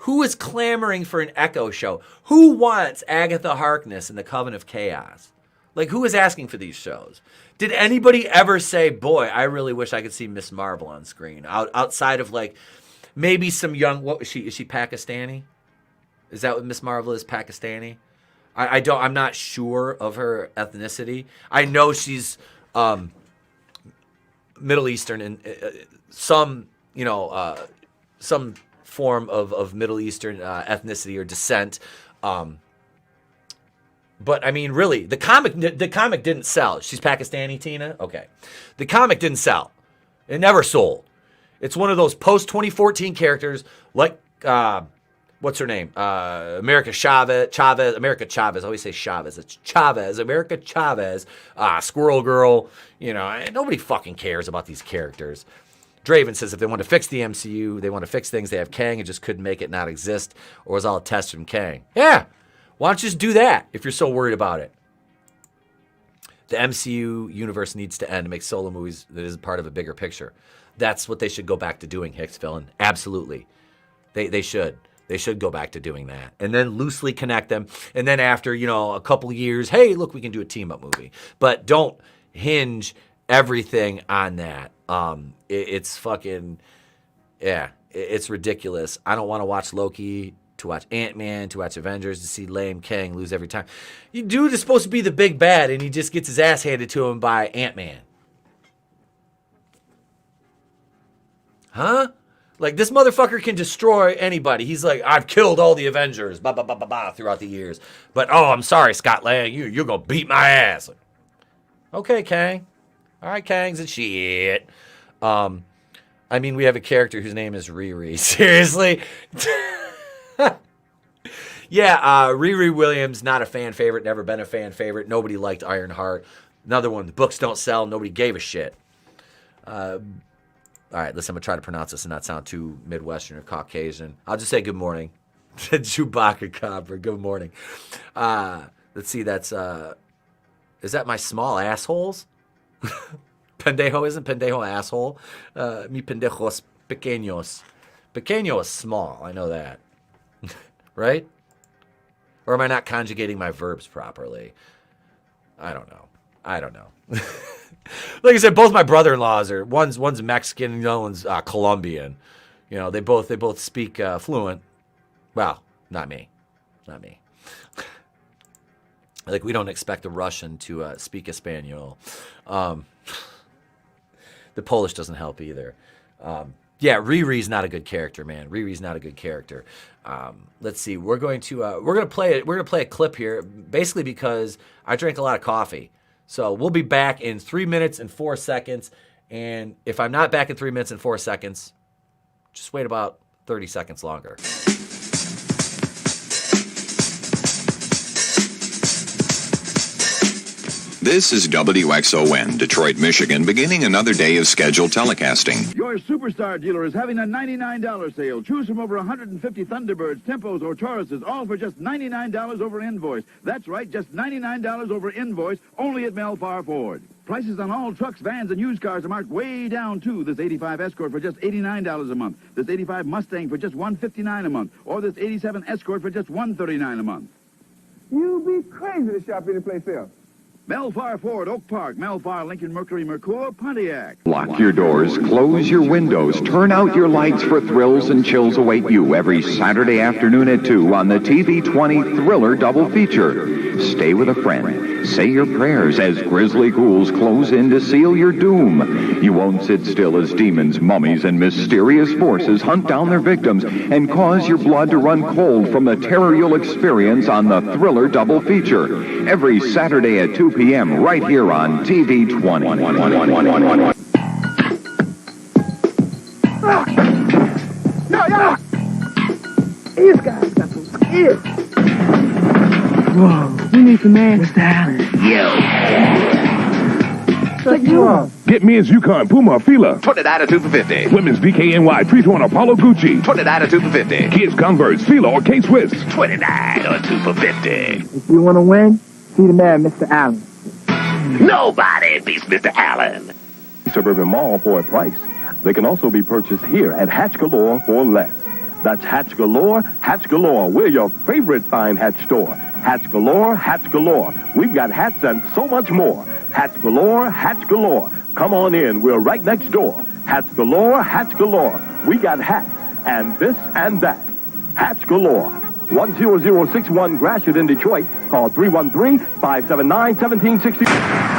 Who is clamoring for an Echo show? Who wants Agatha Harkness in the Coven of Chaos? Like, who is asking for these shows? Did anybody ever say, boy, I really wish I could see Miss Marvel on screen? Outside of, like, maybe some young, what was she? Is she Pakistani? Is that what Miss Marvel is, Pakistani? I'm not sure of her ethnicity. I know she's Middle Eastern and some form of Middle Eastern ethnicity or descent. But I mean, really, the comic didn't sell. She's Pakistani, Tina? Okay. The comic didn't sell. It never sold. It's one of those post-2014 characters like, what's her name? America Chavez. I always say Chavez. It's Chavez. America Chavez. Squirrel Girl. Nobody fucking cares about these characters. Draven says if they want to fix the MCU, they want to fix things, they have Kang and just couldn't make it not exist, or was all a test from Kang. Yeah. Why don't you just do that if you're so worried about it? The MCU universe needs to end to make solo movies that isn't part of a bigger picture. That's what they should go back to doing, Hicks Villain. Absolutely. They should. They should go back to doing that. And then loosely connect them. And then after, a couple years, hey, look, we can do a team-up movie. But don't hinge everything on that. It's fucking, yeah, it's ridiculous. I don't want to watch Loki, to watch Ant-Man, to watch Avengers, to see lame Kang lose every time. Dude is supposed to be the big bad, and he just gets his ass handed to him by Ant-Man. Huh? Like, this motherfucker can destroy anybody. He's like, I've killed all the Avengers, throughout the years. But, I'm sorry, Scott Lang, you're going to beat my ass. Like, okay, Kang. All right, Kang's and shit. I mean, we have a character whose name is Riri. Seriously? Yeah, Riri Williams, not a fan favorite, never been a fan favorite. Nobody liked Ironheart. Another one, the books don't sell, nobody gave a shit. All right, listen, I'm going to try to pronounce this and not sound too Midwestern or Caucasian. I'll just say good morning. Chewbacca Copper, good morning. Let's see, that's, is that my small assholes? Pendejo, isn't pendejo asshole? Mi pendejos pequeños. Pequeño is small, I know that. Right? Or am I not conjugating my verbs properly? I don't know. Like I said, both my brother-in-laws are one's Mexican, the other one's Colombian. They both speak fluent. Well, not me. Like, we don't expect a Russian to speak Espanol. The Polish doesn't help either. Yeah, Riri's not a good character, man. Riri's not a good character. Let's see. We're gonna play a clip here, basically because I drank a lot of coffee. So we'll be back in 3 minutes and 4 seconds. And if I'm not back in 3 minutes and 4 seconds, just wait about 30 seconds longer. This is WXON, Detroit, Michigan, beginning another day of scheduled telecasting. Your Superstar dealer is having a $99 sale. Choose from over 150 Thunderbirds, Tempos, or Tauruses, all for just $99 over invoice. That's right, just $99 over invoice, only at Melfar Ford. Prices on all trucks, vans, and used cars are marked way down, too. This 85 Escort for just $89 a month. This 85 Mustang for just $159 a month. Or this 87 Escort for just $139 a month. You'd be crazy to shop any place else. Melfar Ford, Oak Park, Melfar, Lincoln, Mercury, Mercure, Pontiac. Lock your doors, close your windows, turn out your lights, for thrills and chills await you every Saturday afternoon at 2 on the TV20 Thriller Double Feature. Stay with a friend, say your prayers as grisly ghouls close in to seal your doom. You won't sit still as demons, mummies, and mysterious forces hunt down their victims and cause your blood to run cold from the terror you'll experience on the Thriller Double Feature. Every Saturday at 2 p.m. right here on TV20. No. These guys got some skills. Whoa, we need some man, Mr. Allen. Take you on. Get men's Yukon, Puma, Fila. 20 attitude for 50. Women's DKNY, Treathorn, Apollo, Gucci. 20 attitude for 50. Kids, Converse, Fila, or K-Swiss. 29 or 2 for 50. If you want to win, see the man, Mr. Allen. Nobody beats Mr. Allen. Suburban Mall for a price. They can also be purchased here at Hatch Galore for less. That's Hats Galore, Hats Galore. We're your favorite fine hat store. Hats Galore, Hats Galore. We've got hats and so much more. Hats Galore, Hats Galore. Come on in. We're right next door. Hats Galore, Hats Galore. We got hats and this and that. Hats Galore. 10061 Gratiot in Detroit. Call 313-579-1760.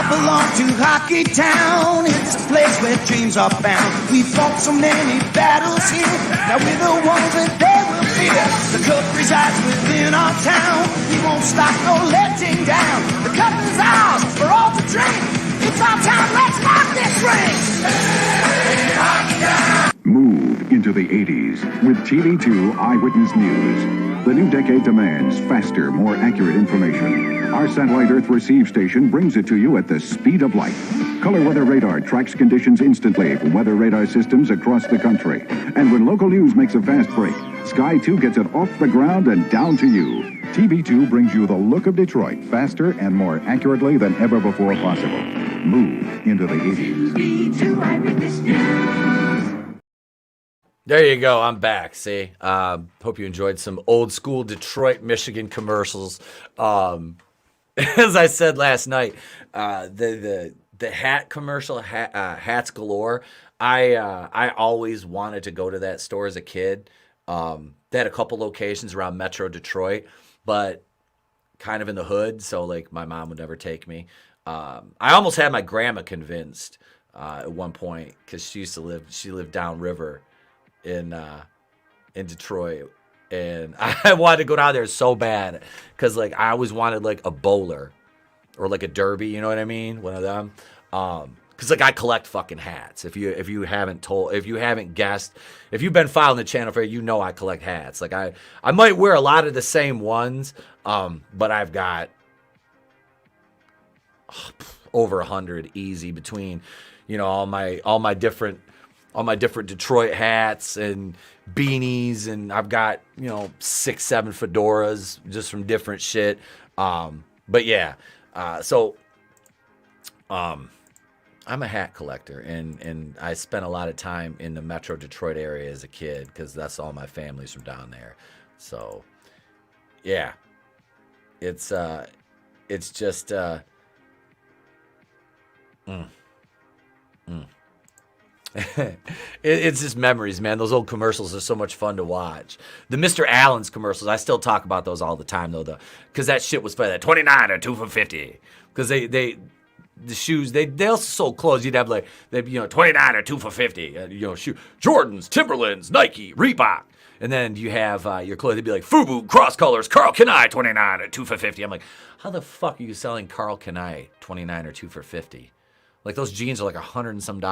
Belong to Hockey Town. It's a place where dreams are found. We fought so many battles here. Now we're the ones that they will fear. The cup resides within our town. We won't stop no letting down. The cup is ours for all to drink. It's our time. Let's rock this ring. Hey, Hockey Town. Move into the 80s with TV2 Eyewitness News. The new decade demands faster, more accurate information. Our satellite Earth receive station brings it to you at the speed of light. Color weather radar tracks conditions instantly from weather radar systems across the country. And when local news makes a fast break, Sky 2 gets it off the ground and down to you. TV2 brings you the look of Detroit faster and more accurately than ever before possible. Move into the 80s. TV2 Eyewitness News. There you go. I'm back. See, hope you enjoyed some old school Detroit, Michigan commercials. As I said last night, the hat commercial, Hats Galore. I always wanted to go to that store as a kid. They had a couple locations around Metro Detroit, but kind of in the hood. So like my mom would never take me. I almost had my grandma convinced at one point because she lived downriver in Detroit, and I wanted to go down there so bad because like I always wanted like a bowler or like a derby, you know what I mean, one of them, because like I collect fucking hats. If you haven't guessed, if you've been following the channel for, you know I collect hats. Like I might wear a lot of the same ones, but I've got over 100 easy between, you know, all my different Detroit hats and beanies, and I've got, you know, 6-7 fedoras just from different shit. But yeah, so I'm a hat collector, and I spent a lot of time in the Metro Detroit area as a kid because that's all my family's from down there. So yeah, it's just it's just memories, man. Those old commercials are so much fun to watch. The Mr. Allen's commercials, I still talk about those all the time, though, because that shit was for that 29 or 2 for $50. Because the shoes, they also sold clothes. You'd have like, you know, 29 or 2 for $50. You know, Jordans, Timberlands, Nike, Reebok. And then you have your clothes. They'd be like FUBU, Cross Colors, Carl Kanai, 29 or 2 for $50. I'm like, how the fuck are you selling Carl Kanai 29 or 2 for $50? Like those jeans are like $100 and some.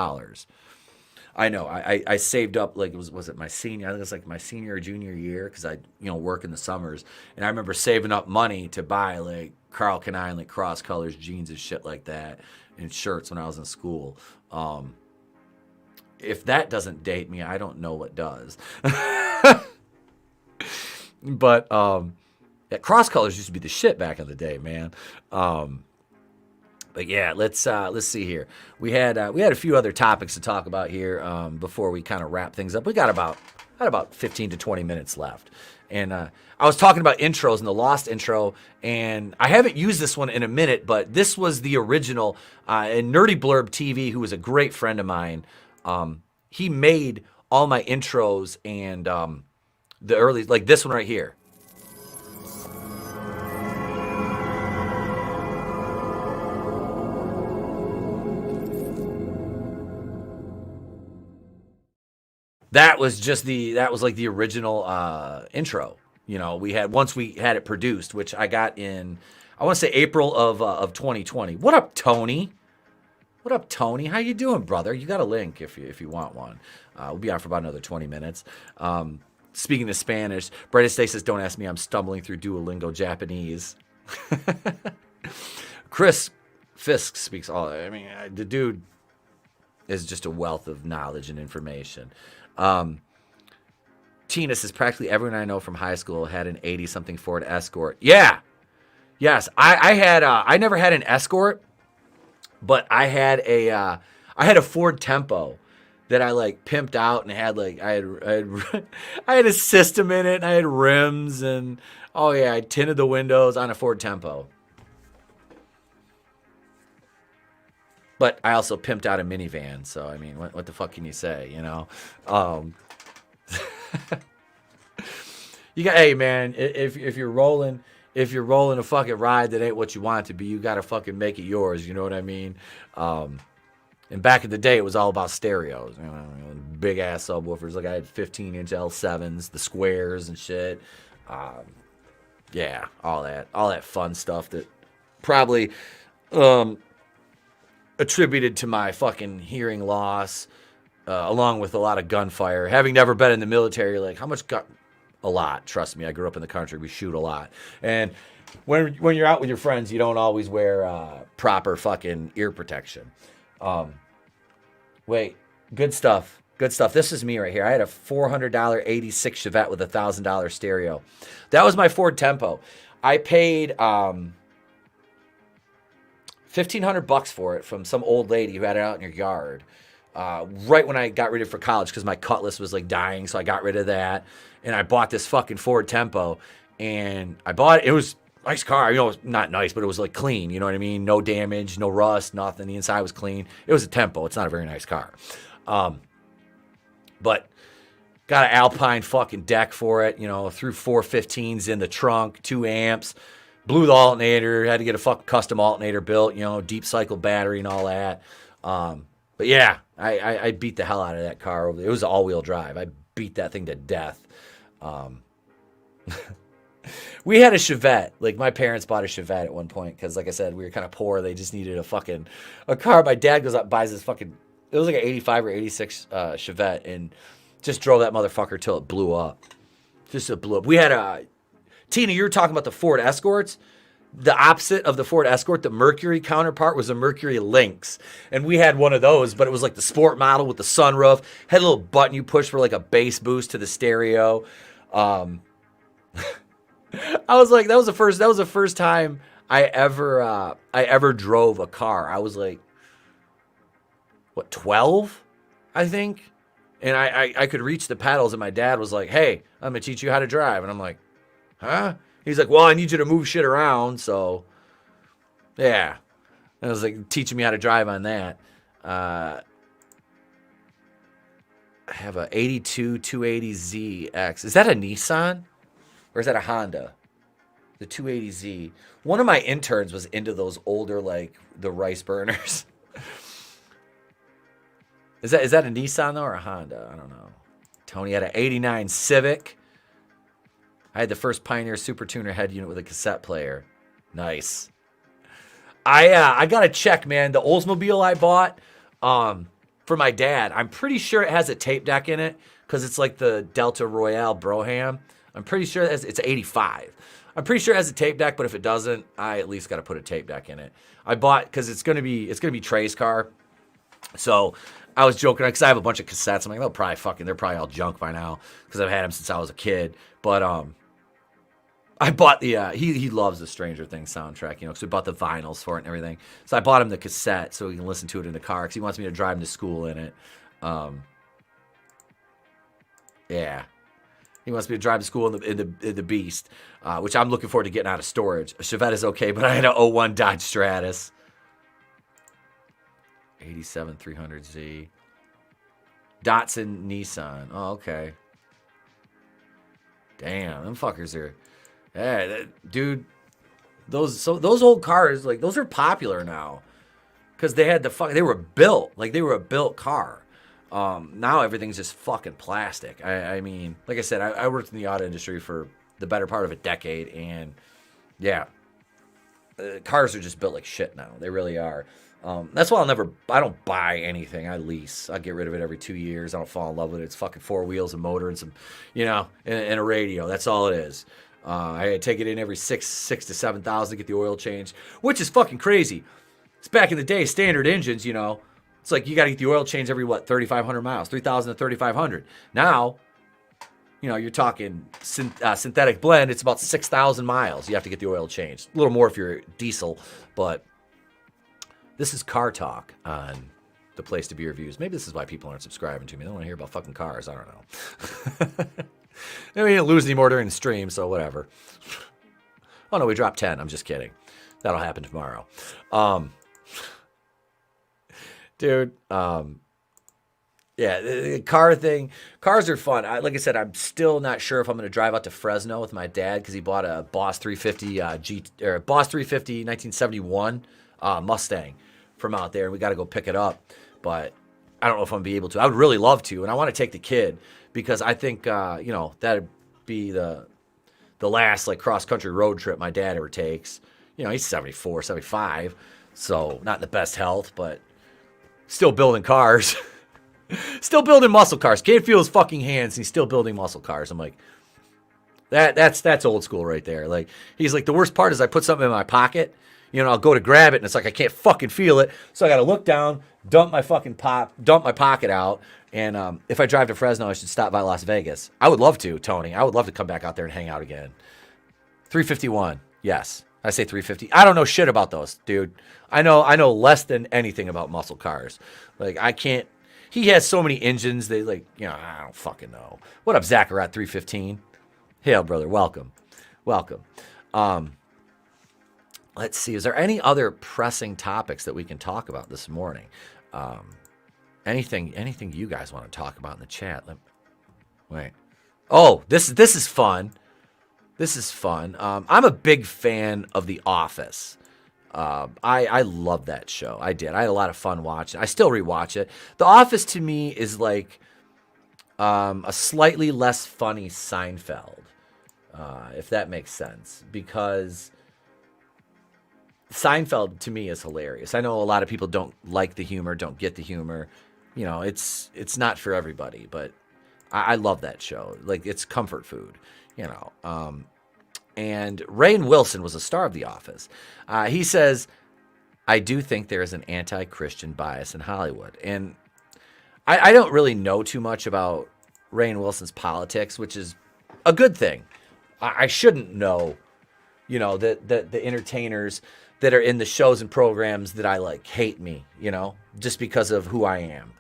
I know. I saved up, like, was it my senior? I think it was like my senior or junior year because I, you know, work in the summers. And I remember saving up money to buy like Carl Kanai and like Cross Colors jeans and shit like that and shirts when I was in school. If that doesn't date me, I don't know what does. But yeah, Cross Colors used to be the shit back in the day, man. But yeah, let's see here. We had a few other topics to talk about here before we kind of wrap things up. We got about 15 to 20 minutes left. And I was talking about intros and the Lost intro, and I haven't used this one in a minute, but this was the original. And Nerdy Blurb TV, who was a great friend of mine, he made all my intros and the early, like this one right here. That was like the original intro. You know, once we had it produced, which I got in, I want to say April of 2020. What up, Tony? What up, Tony? How you doing, brother? You got a link if you want one. We'll be on for about another 20 minutes. Speaking of Spanish, Brightest Day says, don't ask me, I'm stumbling through Duolingo Japanese. Chris Fisk speaks all, I mean, the dude is just a wealth of knowledge and information. Tina says, practically everyone I know from high school had an 80-something Ford Escort. Yeah. Yes. I never had an Escort. But I had a Ford Tempo that I like pimped out and had like I had a system in it and I had rims and I tinted the windows on a Ford Tempo. But I also pimped out a minivan, so I mean, what the fuck can you say, you know? Hey man, if you're rolling a fucking ride that ain't what you want it to be, you gotta fucking make it yours. You know what I mean? And back in the day, it was all about stereos, you know, big ass subwoofers. Like I had 15-inch L7s, the squares and shit. Yeah, all that fun stuff that probably attributed to my fucking hearing loss, along with a lot of gunfire. Having never been in the military, like how much gun? A lot. Trust me, I grew up in the country. We shoot a lot. And when you're out with your friends, you don't always wear proper fucking ear protection. Wait, good stuff. Good stuff. This is me right here. I had a $400 86 Chevette with a $1,000 stereo. That was my Ford Tempo. I paid $1,500 for it from some old lady who had it out in her yard. Right when I got rid of it for college because my Cutlass was like dying, so I got rid of that. And I bought this fucking Ford Tempo, and I bought it. It was a nice car. You know, not nice, but it was like clean. You know what I mean? No damage, no rust, nothing. The inside was clean. It was a Tempo. It's not a very nice car. But got an Alpine fucking deck for it. You know, threw 415s in the trunk, 2 amps, blew the alternator, had to get a fucking custom alternator built, you know, deep cycle battery and all that. But yeah, I beat the hell out of that car. It was all-wheel drive. I beat that thing to death. We had a Chevette. Like my parents bought a Chevette at one point because, like I said, we were kind of poor. They just needed a car. My dad goes out, buys this fucking. It was like an 85 or 86 Chevette, and just drove that motherfucker till it blew up. It blew up. We had Tina, you were talking about the Ford Escorts. The opposite of the Ford Escort, the Mercury counterpart, was a Mercury Lynx. And we had one of those, but it was like the sport model with the sunroof. Had a little button you push for like a bass boost to the stereo. I was like, that was the first time I ever drove a car. I was like, what, 12, I think? And I could reach the pedals, and my dad was like, hey, I'm going to teach you how to drive. And I'm like, huh? He's like, well, I need you to move shit around, so, yeah. And I was like, teaching me how to drive on that. I have a 82 280ZX. Is that a Nissan? Or is that a Honda? The 280Z. One of my interns was into those older, like, the rice burners. Is that a Nissan, though, or a Honda? I don't know. Tony had an 89 Civic. I had the first Pioneer Super Tuner head unit with a cassette player. Nice. I got to check, man. The Oldsmobile I bought for my dad, I'm pretty sure it has a tape deck in it because it's like the Delta Royale Brougham. I'm pretty sure it's 85. I'm pretty sure it has a tape deck, but if it doesn't, I at least got to put a tape deck in it. I bought because it's gonna be Trey's car. So I was joking because I have a bunch of cassettes. I'm like, they're probably all junk by now because I've had them since I was a kid. But I bought the he loves the Stranger Things soundtrack, you know, because we bought the vinyls for it and everything. So I bought him the cassette so he can listen to it in the car because he wants me to drive him to school in it. Yeah, he wants me to drive to school in the Beast, which I'm looking forward to getting out of storage. A Chevette is okay, but I had a 01 Dodge Stratus, 87 300Z, Datsun Nissan. Oh, okay. Damn, them fuckers are. Yeah, dude, those old cars, like, those are popular now because they were built like they were a built car. Now everything's just fucking plastic. I mean, like I said, I worked in the auto industry for the better part of a decade, and yeah, cars are just built like shit now. They really are. That's why I don't buy anything. I lease. I get rid of it every 2 years. I don't fall in love with it. It's fucking 4 wheels, a motor, and some, you know, and a radio. That's all it is. I take it in every 6,000 to 7,000 to get the oil changed, which is fucking crazy. It's back in the day, standard engines, you know. It's like you got to get the oil changed every, 3,500 miles, 3,000 to 3,500. Now, you know, you're talking synthetic blend. It's about 6,000 miles. You have to get the oil changed. A little more if you're diesel, but This is Car Talk on the Place to Be Reviews. Maybe this is why people aren't subscribing to me. They don't want to hear about fucking cars. I don't know. We didn't lose any more during the stream, so whatever. Oh, no, we dropped 10. I'm just kidding. That'll happen tomorrow. Dude, yeah, the car thing. Cars are fun. Like I said, I'm still not sure if I'm going to drive out to Fresno with my dad because he bought a Boss 350 Boss 350 1971 Mustang from out there, and we got to go pick it up. But I don't know if I'm going to be able to. I would really love to, and I want to take the kid because I think that'd be the last like cross country road trip my dad ever takes. He's 74, 75, so not in the best health, but still building cars. Still building muscle cars. Can't feel his fucking hands. He's still building muscle cars. I'm like, that's old school right there. Like, he's like, the worst part is I put something in my pocket. I'll go to grab it, and it's like I can't fucking feel it. So I got to look down, dump my pocket out. And if I drive to Fresno, I should stop by Las Vegas. I would love to, Tony. I would love to come back out there and hang out again. 351. Yes. I say 350. I don't know shit about those, dude. I know less than anything about muscle cars. Like, I can't. He has so many engines. I don't fucking know. What up, Zachariah 315? Hail, brother. Welcome. Let's see. Is there any other pressing topics that we can talk about this morning? Anything you guys want to talk about in the chat? Wait. Oh, this is fun. This is fun. I'm a big fan of The Office. I love that show. I did. I had a lot of fun watching. I still rewatch it. The Office to me is like a slightly less funny Seinfeld, if that makes sense. Because Seinfeld to me is hilarious. I know a lot of people don't like the humor, don't get the humor. It's not for everybody, but I love that show. Like, it's comfort food. And Rainn Wilson was a star of The Office. He says, I do think there is an anti-Christian bias in Hollywood. And I don't really know too much about Rainn Wilson's politics, which is a good thing. I shouldn't know, that the entertainers that are in the shows and programs that I like hate me, just because of who I am.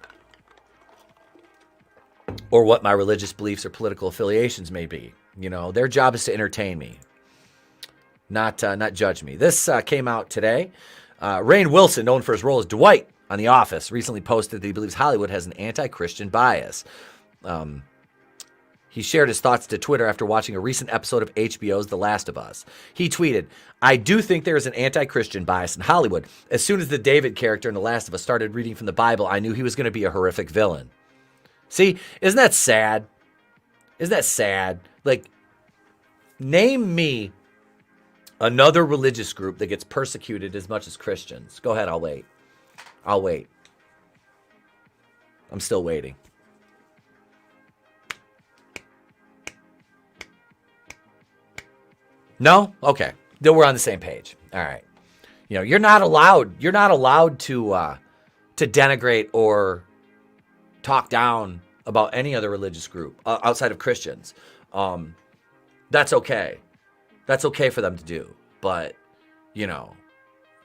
Or what my religious beliefs or political affiliations may be. Their job is to entertain me, not judge me. This came out today. Rainn Wilson, known for his role as Dwight on The Office, recently posted that he believes Hollywood has an anti-Christian bias. He shared his thoughts to Twitter after watching a recent episode of HBO's The Last of Us. He tweeted, I do think there is an anti-Christian bias in Hollywood. As soon as the David character in The Last of Us started reading from the Bible, I knew he was going to be a horrific villain. See, isn't that sad? Like, name me another religious group that gets persecuted as much as Christians. Go ahead, I'll wait. I'm still waiting. No? Okay. Then we're on the same page. All right. You're not allowed to denigrate or talk down about any other religious group outside of Christians. That's okay. That's okay for them to do. But,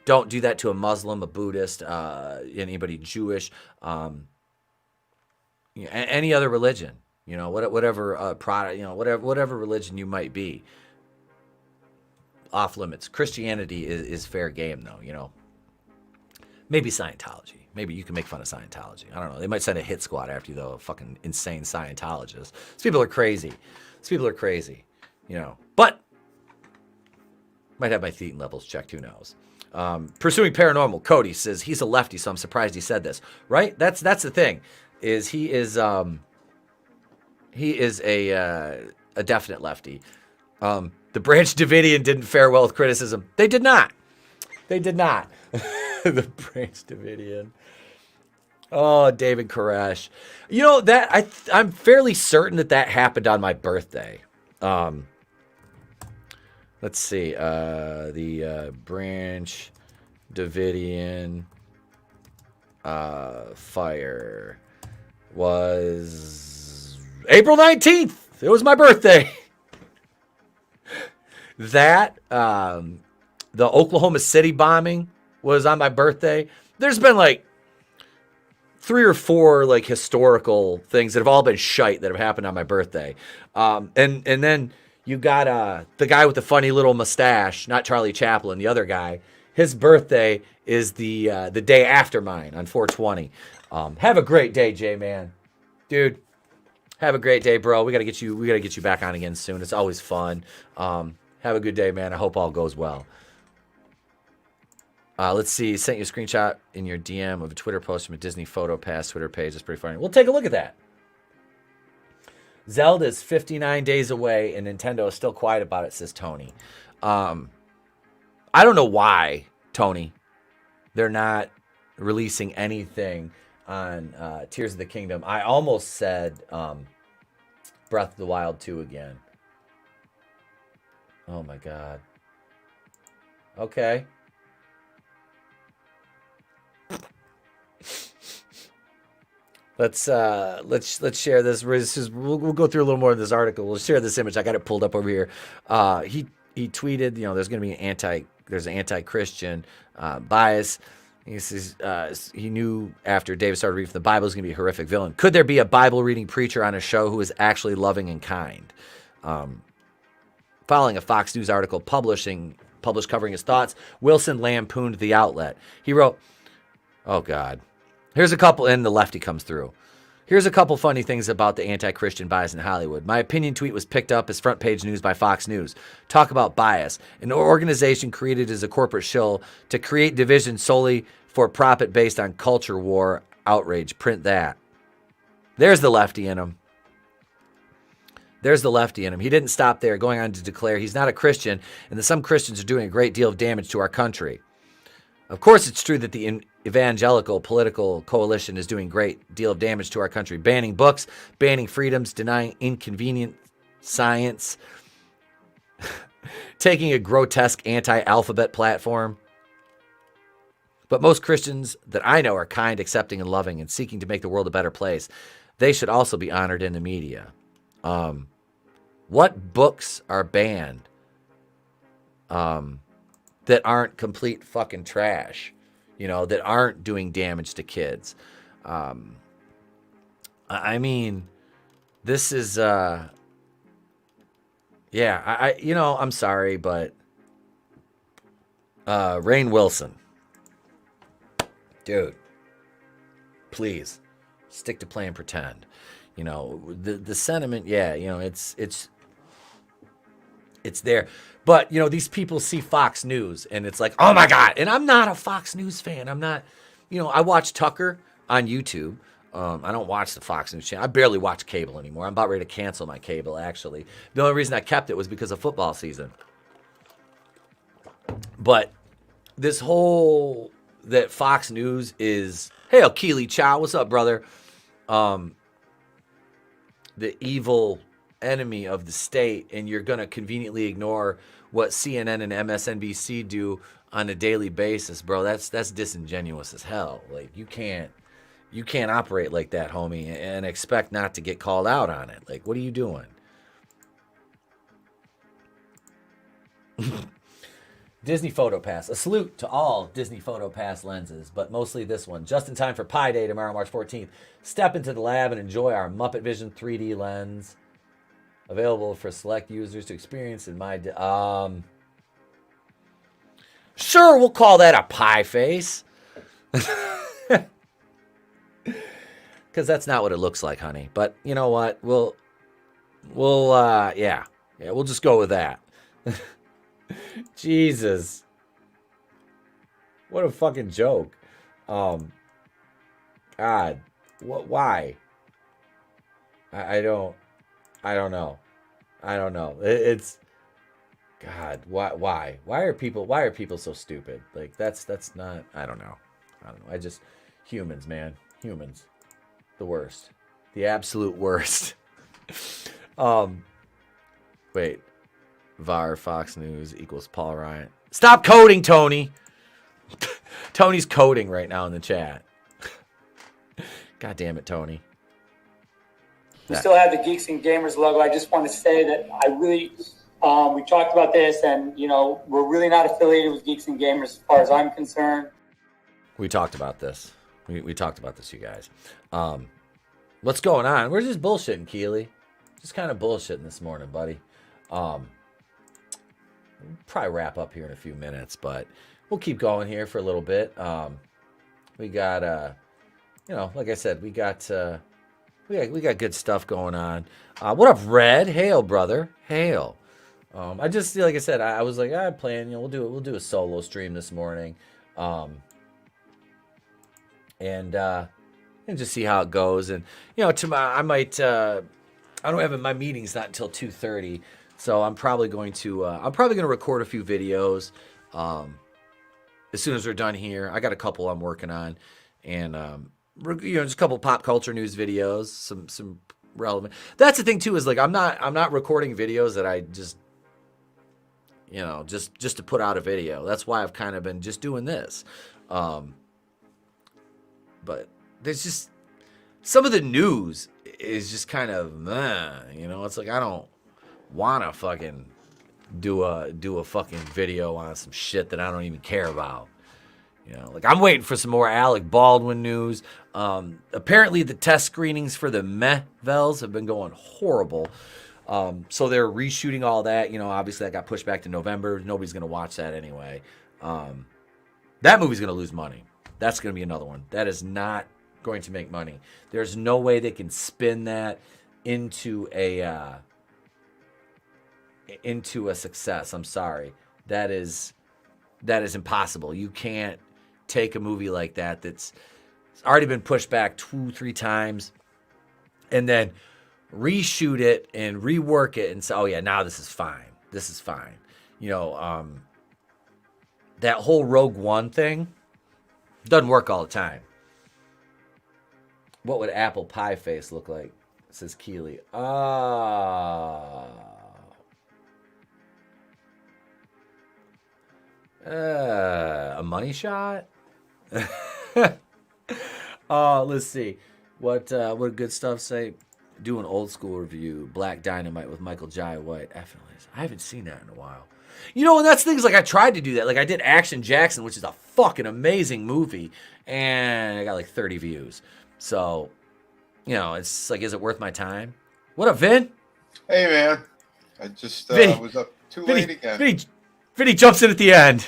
don't do that to a Muslim, a Buddhist, anybody Jewish, any other religion, whatever product, whatever religion you might be. Off limits. Christianity is fair game, though, Maybe Scientology. Maybe you can make fun of Scientology. I don't know. They might send a hit squad after you, though, a fucking insane Scientologist. These people are crazy. But might have my thetan levels checked. Who knows? Pursuing Paranormal. Cody says he's a lefty, so I'm surprised he said this. Right? That's the thing. He is a definite lefty. The Branch Davidian didn't fare well with criticism. They did not. The Branch Davidian. Oh, David Koresh. I'm fairly certain that happened on my birthday. Let's see. The Branch Davidian fire was April 19th. It was my birthday. The Oklahoma City bombing was on my birthday. There's been like 3 or 4 like historical things that have all been shite that have happened on my birthday. And then you got the guy with the funny little mustache, not Charlie Chaplin, the other guy. His birthday is the day after mine on 4/20. Have a great day, J-Man. Dude, have a great day, bro. We gotta get you back on again soon. It's always fun. Have a good day, man. I hope all goes well. Let's see. Sent you a screenshot in your DM of a Twitter post from a Disney Photo Pass Twitter page. It's pretty funny. We'll take a look at that. Zelda is 59 days away, and Nintendo is still quiet about it, says Tony. I don't know why, Tony. They're not releasing anything on Tears of the Kingdom. I almost said Breath of the Wild 2 again. Oh my God. Okay. Let's share this. We'll go through a little more of this article. We'll share this image. I got it pulled up over here. He tweeted, there's going to be an anti-Christian bias. He says he knew after David started reading from the Bible, he's going to be a horrific villain. Could there be a Bible-reading preacher on a show who is actually loving and kind? Following a Fox News article published covering his thoughts, Wilson lampooned the outlet. He wrote, oh, God. Here's a couple, and the lefty comes through. Here's a couple funny things about the anti-Christian bias in Hollywood. My opinion tweet was picked up as front page news by Fox News. Talk about bias. An organization created as a corporate shill to create division solely for profit based on culture war outrage. Print that. There's the lefty in him. He didn't stop there, going on to declare he's not a Christian and that some Christians are doing a great deal of damage to our country. Of course, it's true that the evangelical political coalition is doing a great deal of damage to our country, banning books, banning freedoms, denying inconvenient science, taking a grotesque anti-alphabet platform. But most Christians that I know are kind, accepting, and loving, and seeking to make the world a better place. They should also be honored in the media. What books are banned that aren't complete fucking trash? That aren't doing damage to kids. I mean, this is, I'm sorry, but Rainn Wilson, dude, please stick to playing pretend. The sentiment, it's there. But, these people see Fox News and it's like, oh my God. And I'm not a Fox News fan. I'm not, I watch Tucker on YouTube. I don't watch the Fox News channel. I barely watch cable anymore. I'm about ready to cancel my cable, actually. The only reason I kept it was because of football season. But this whole, that Fox News is, hey, Keely Chow, what's up, brother? The evil enemy of the state, and you're going to conveniently ignore what CNN and MSNBC do on a daily basis, bro. That's disingenuous as hell. Like, you can't operate like that, homie, and expect not to get called out on it. Like, what are you doing? Disney Photo Pass. A salute to all Disney Photo Pass lenses, but mostly this one. Just in time for Pi Day tomorrow, March 14th. Step into the lab and enjoy our Muppet Vision 3D lens. Available for select users to experience in my... Sure, we'll call that a pie face. Because that's not what it looks like, honey. But you know what? We'll just go with that. Jesus. What a fucking joke. God. Why? I don't know. It's God. Why are people so stupid? Like that's not. I don't know. Humans, man. Humans. The worst. The absolute worst. Wait. VAR Fox News equals Paul Ryan. Stop coding, Tony. Tony's coding right now in the chat. God damn it, Tony. We still have the Geeks and Gamers logo. I just want to say that I really We talked about this, and, we're really not affiliated with Geeks and Gamers as far as I'm concerned. We talked about this. We talked about this, you guys. What's going on? We're just bullshitting, Keely. Just kind of bullshitting this morning, buddy. We'll probably wrap up here in a few minutes, but we'll keep going here for a little bit. We got, like I said, we got good stuff going on. What up, Red? Hail, brother. Hail. I just, like I said, I was like, I'm playing. We'll do a solo stream this morning, and just see how it goes. And tomorrow I might. I don't have my meetings not until 2:30, so I'm probably going to record a few videos. As soon as we're done here, I got a couple I'm working on, and just a couple pop culture news videos, some relevant. That's the thing too, is like I'm not recording videos that I just just to put out a video. That's why I've kind of been just doing this. But there's just some of the news is just kind of it's like I don't want to fucking do a fucking video on some shit that I don't even care about. Like I'm waiting for some more Alec Baldwin news. Apparently the test screenings for the Meh-Vels have been going horrible. So they're reshooting all that. Obviously that got pushed back to November. Nobody's going to watch that anyway. That movie's going to lose money. That's going to be another one. That is not going to make money. There's no way they can spin that into a success. I'm sorry. That is impossible. You can't take a movie like that that's already been pushed back 2-3 times and then reshoot it and rework it and say, oh yeah, now this is fine. This is fine. That whole Rogue One thing doesn't work all the time. What would apple pie face look like? Says Keely. A money shot? Let's see. What good stuff say? Do an old school review. Black Dynamite with Michael Jai White. I haven't seen that in a while. And that's things like I tried to do that. Like I did Action Jackson, which is a fucking amazing movie, and I got like 30 views. So, it's like, is it worth my time? What up, Vin? Hey, man. I just was up too late again. Vinny jumps in at the end.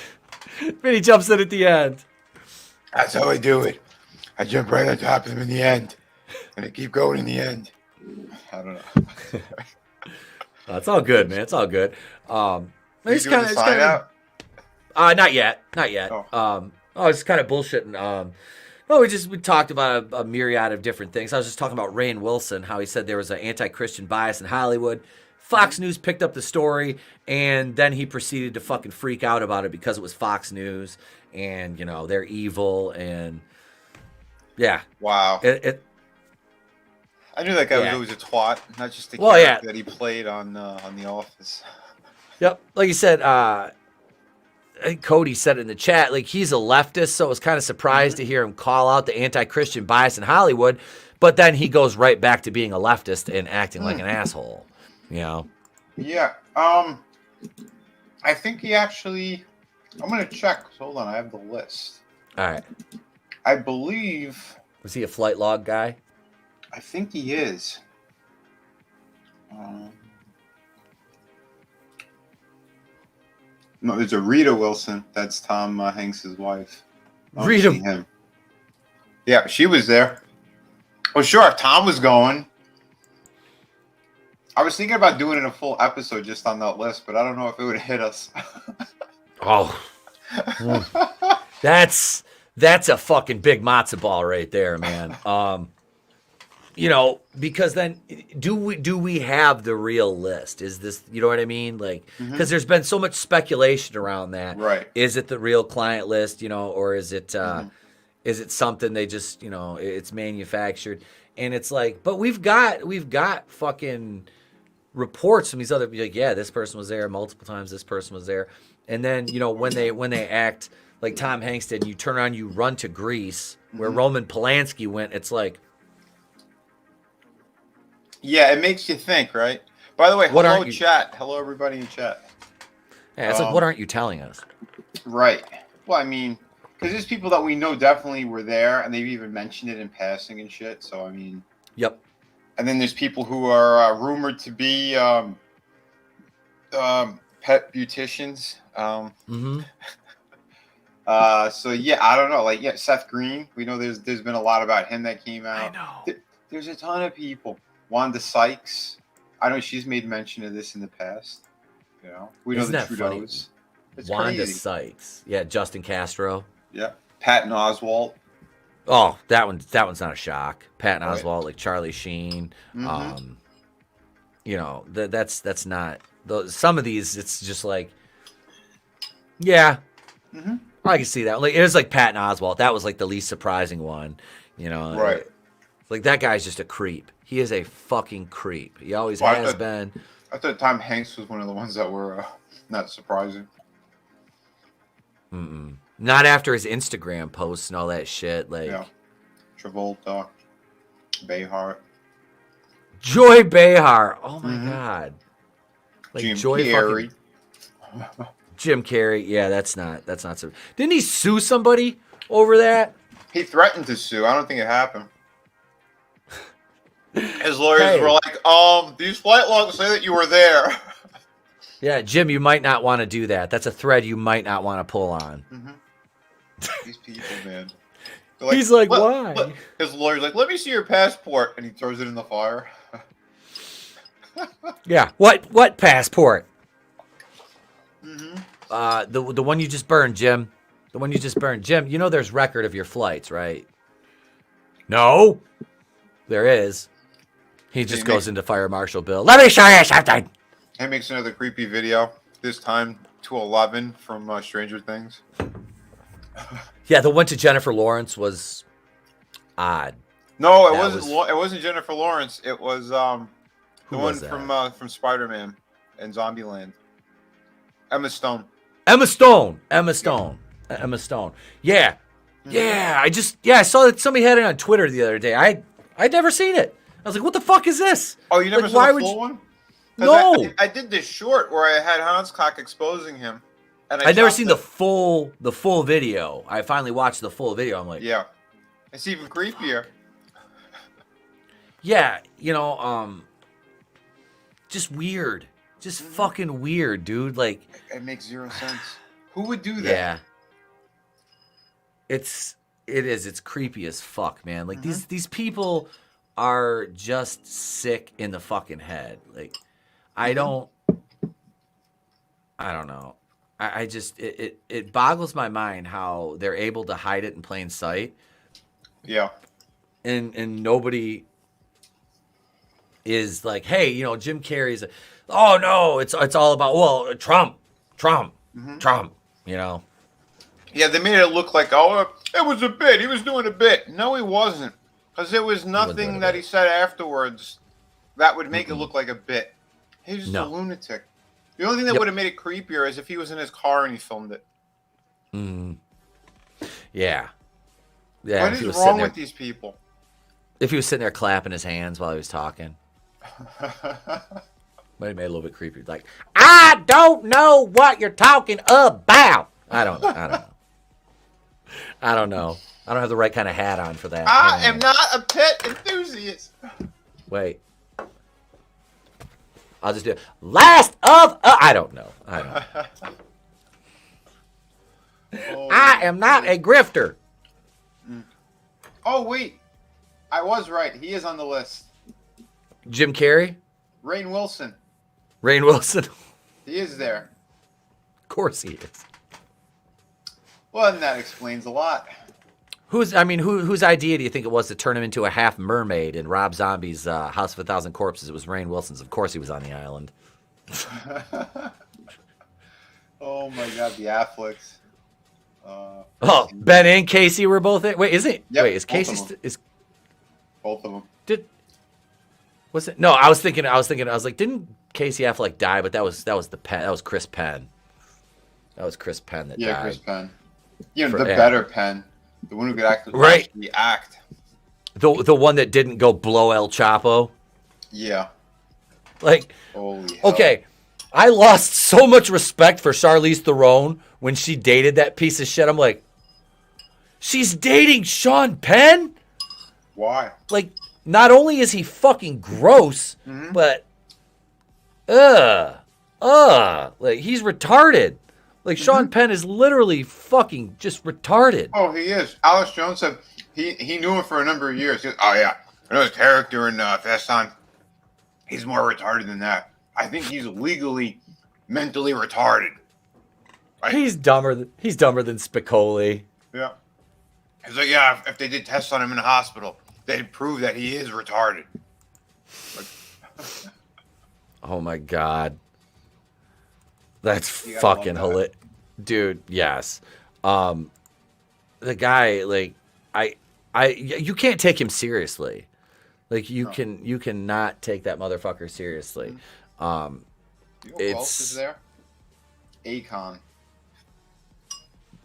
Vinny jumps in at the end. That's how I do it. I jump right on top of them in the end, and I keep going in the end. I don't know. It's all good, man. It's all good. It's kind of out. Not yet. Oh. It's kind of bullshitting. We talked about a myriad of different things. I was just talking about Rainn Wilson, how he said there was an anti-Christian bias in Hollywood. Fox News picked up the story, and then he proceeded to fucking freak out about it because it was Fox News, and they're evil, and yeah. Wow. I knew that guy was always a twat, not just the character that he played on The Office. Yep, like you said, I think Cody said it in the chat, like he's a leftist, so I was kind of surprised to hear him call out the anti-Christian bias in Hollywood, but then he goes right back to being a leftist and acting like an asshole, Yeah. I think he actually, I'm going to check. Hold on, I have the list. All right. I believe. Was he a flight log guy? I think he is. No, there's a Rita Wilson. That's Tom Hanks' wife. Rita. Him. Yeah, she was there. Well, sure, if Tom was going. I was thinking about doing it a full episode just on that list, but I don't know if it would hit us. Oh. That's a fucking big matzo ball right there, man. Because then do we have the real list? Is this, you know what I mean? Like, because there's been so much speculation around that. Right. Is it the real client list, or is it something they just, it's manufactured? And it's like, but we've got fucking reports from these other, like, yeah, this person was there multiple times, this person was there. And then, when they act like Tom Hanks did, you turn around, you run to Greece, where Roman Polanski went, it's like, yeah, it makes you think, right? By the way, What hello aren't you- chat. Hello everybody in chat. Yeah, it's like, what aren't you telling us? Right. Well, I mean, because there's people that we know definitely were there, and they've even mentioned it in passing and shit. So I mean. Yep. And then there's people who are rumored to be pet beauticians. So yeah, I don't know. Like, yeah, Seth Green. We know there's been a lot about him that came out. I know. There's a ton of people. Wanda Sykes. I know she's made mention of this in the past. You know, we know Isn't the that funny? Trudeaus. It's Wanda crazy. Sykes. Yeah, Justin Castro. Yeah, Patton Oswalt. Oh, that one's not a shock. Patton Right. Oswalt, like Charlie Sheen. Mhm. You know, that's not some of these. It's just like, yeah, I can see that. Like, it was like Patton Oswalt. That was like the least surprising one. You know, Right. Like, that guy's just a creep. He is a fucking creep. He always Well, has been. I thought Tom Hanks was one of the ones that were not surprising. Not after his Instagram posts and all that shit. Like, Yeah. Travolta, Behar, Joy Behar. Oh my god. Like Jim Joy Carrey. fucking Jim Carrey. Yeah, that's not so. Didn't he sue somebody over that? He threatened to sue. I don't think it happened. His lawyers were like, these flight logs say that you were there. Yeah, Jim, you might not want to do that. That's a thread you might not want to pull on. These people, man. He's like, why? His lawyer's like, let me see your passport. And he throws it in the fire. Yeah. What passport? The one you just burned, Jim. The one you just burned. Jim, you know there's record of your flights, right? No. There is. He just goes into Fire Marshal Bill. Let me show you something. He makes another creepy video. This time to 11 from Stranger Things. Yeah, the one to Jennifer Lawrence was odd. No, it wasn't. It wasn't Jennifer Lawrence. It was the one was that? from Spider-Man and Zombieland. Emma Stone. Emma Stone. Yeah. Yeah. I saw that somebody had it on Twitter the other day. I'd never seen it. I was like, what the fuck is this? Oh, you never Like, saw why the would full you- one? No. I did this short where I had Hanscock exposing him. And I'd never chopped seen the full video. I finally watched the full video. I'm like, Yeah. It's even creepier. yeah, you know, just weird. Just fucking weird, dude. Like, It makes zero sense. Who would do that? yeah. It's creepy as fuck, man. Like, these people are just sick in the fucking head. Like, I don't know. I just it boggles my mind how they're able to hide it in plain sight. Yeah. And nobody is like, hey, you know, Jim Carrey's oh no, it's all about Trump, you know. Yeah, they made it look like, it was a bit. He was doing a bit. No, he wasn't. Because there was nothing that he said afterwards that would make it look like a bit. He was just a lunatic. The only thing that would have made it creepier is if he was in his car and he filmed it. Yeah. Yeah. What is wrong with these people? If he was sitting there clapping his hands while he was talking. Might have made it a little bit creepy. Like, I don't know what you're talking about. I don't know. I don't know. I don't have the right kind of hat on for that. I am not a pet enthusiast. Wait. I'll just do it. Last of... I don't know. I am not a grifter. Oh, wait. I was right. He is on the list. Jim Carrey? Rainn Wilson. Rainn Wilson? He is there. Of course he is. Well, then that explains a lot. Whose idea do you think it was to turn him into a half mermaid in Rob Zombie's House of a Thousand Corpses? It was Rainn Wilson's. Of course he was on the island. Oh my God, the Afflecks. Ben and Casey were both in. Wait, is it? Yep, wait, is Casey is both of them? Was it? No, I was thinking. I was like, didn't Casey Affleck die? But that was the Penn. That was Chris Penn. That was Chris Penn that died. Yeah, Chris Penn. You know, better Penn. The one who could actually act. The one that didn't go blow El Chapo. Yeah. Like, Holy hell. okay, I lost so much respect for Charlize Theron when she dated that piece of shit. I'm like, she's dating Sean Penn? Why? Like, not only is he fucking gross, but, like, he's retarded. Like, Sean Penn is literally fucking just retarded. Oh, he is. Alex Jones said he knew him for a number of years. He goes, oh, yeah. I know his character in Fast Time. He's more retarded than that. I think he's legally, mentally retarded. Right? He's dumber than Spicoli. Yeah. He's like, yeah, if they did tests on him in the hospital, they'd prove that he is retarded. Like, oh, my God. That's fucking hilarious. Dude, yes. The guy, like, you can't take him seriously. Like, you cannot take that motherfucker seriously. you know who else is there? Akon.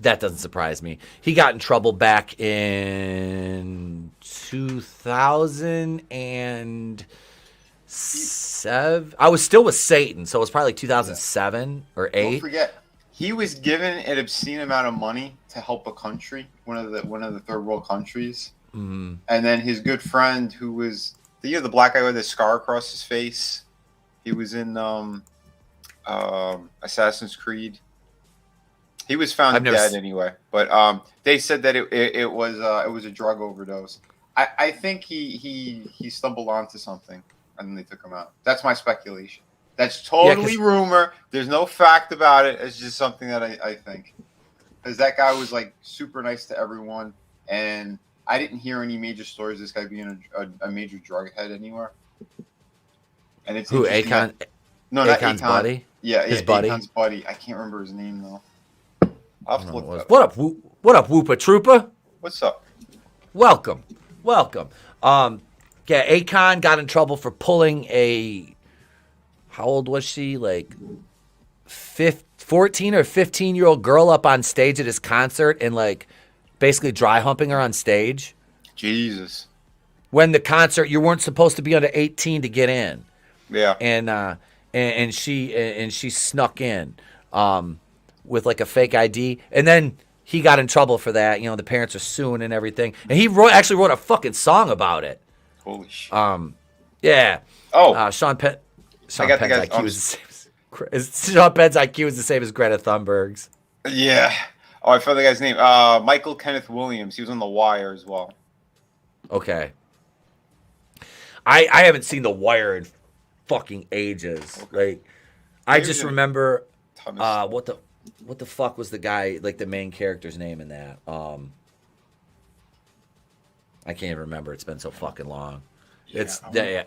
That doesn't surprise me. He got in trouble back in 2007. I was still with Satan, so it was probably like 2007 or 8. Don't forget, he was given an obscene amount of money to help a country, one of the third world countries. Mm-hmm. And then his good friend, who was the black guy with the scar across his face, he was in Assassin's Creed. He was found dead anyway, but they said that it was a drug overdose. I think he stumbled onto something, and then they took him out. That's my speculation. That's totally rumor. There's no fact about it. It's just something that I think, because that guy was like super nice to everyone, and I didn't hear any major stories of this guy being a major drug head anywhere. And it's who, Akon? No, not Akon's Akon. buddy. Yeah, his buddy. Akon's buddy. I can't remember his name though. I'll have to look that up. What up, Whoopa Troopa? What's up? Welcome. Yeah, Akon got in trouble for pulling a. How old was she? Like 14 or 15-year-old girl up on stage at his concert and like basically dry humping her on stage. Jesus. When the concert, you weren't supposed to be under 18 to get in. Yeah. And she snuck in with like a fake ID, and then he got in trouble for that. You know, the parents are suing and everything, and he actually wrote a fucking song about it. Holy shit. Yeah. Oh. Sean Penn's IQ is the same. Sean Penn's IQ is the same as Greta Thunberg's. Yeah. Oh, I found the guy's name. Michael Kenneth Williams. He was on The Wire as well. Okay. I haven't seen The Wire in fucking ages. Okay. Like, I just remember what the fuck was the guy, like the main character's name in that? I can't even remember. It's been so fucking long. Yeah,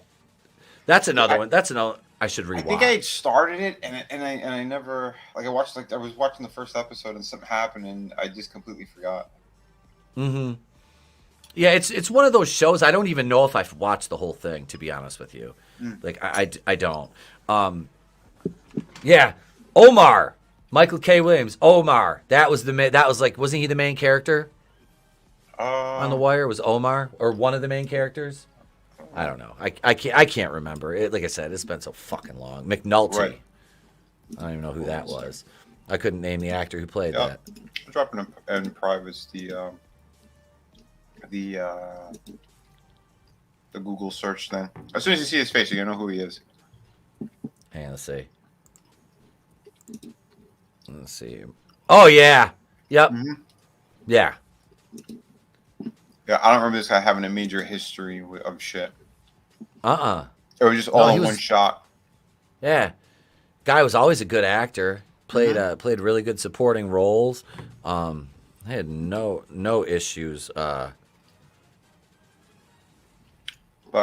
that's another one. That's another. I should rewatch. I think I started it and I never I watched I was watching the first episode and something happened and I just completely forgot. Mm-hmm. Yeah, it's one of those shows I don't even know if I've watched the whole thing, to be honest with you. Like I don't. Yeah, Omar, Michael K. Williams, Omar. That was wasn't he the main character on The Wire? Was Omar or one of the main characters? I don't know. I can't remember. Like I said, it's been so fucking long. McNulty. Right. I don't even know who that was. I couldn't name the actor who played that. I'm dropping in privates the Google search thing. As soon as you see his face, you're gonna know who he is. Hang on, let's see. Let's see. Oh yeah. Yep. Mm-hmm. Yeah. Yeah, I don't remember this guy having a major history of shit. It was just all in one shot. Yeah. Guy was always a good actor. Played really good supporting roles. I had no issues. But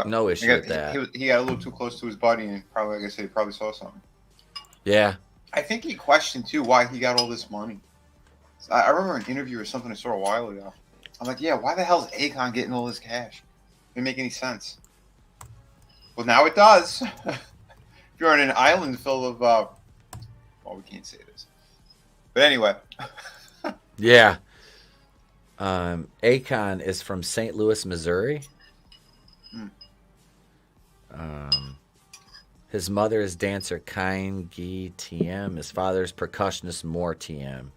no issue with that. He got a little too close to his buddy, and probably, like I said, he probably saw something. Yeah. I think he questioned too why he got all this money. I remember an interview or something I saw a while ago. I'm like, yeah, why the hell is Akon getting all this cash? Didn't make any sense. Well, now it does. If you're on an island full of, well, we can't say this, but anyway. Yeah. Akon is from St. Louis, Missouri. His mother is dancer Kain Gi TM. His father is percussionist Moore TM.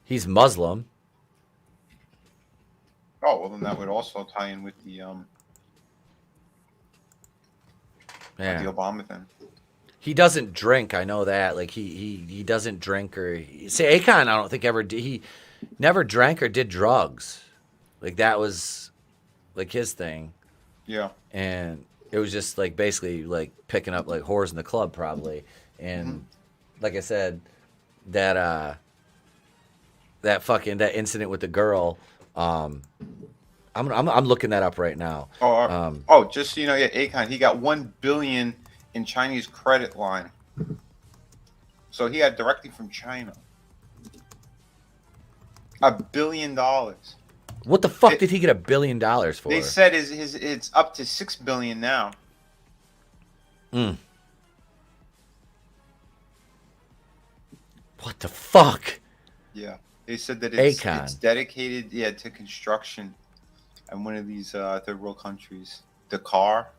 He's Muslim. Oh, well, then that would also tie in with the Obama thing. He doesn't drink. I know that. Like he doesn't drink or say Akon. I don't think ever did. He never drank or did drugs. Like that was like his thing. Yeah. And it was just like basically like picking up like whores in the club probably. And like I said, that incident with the girl. I'm looking that up right now. Just so you know, yeah, Akon, he got $1 billion in Chinese credit line. So he got directly from China. $1 billion. What the fuck did he get $1 billion for? They said it's up to $6 billion now. What the fuck? Yeah. They said that it's Akon. dedicated, to construction in one of these third world countries. Dakar.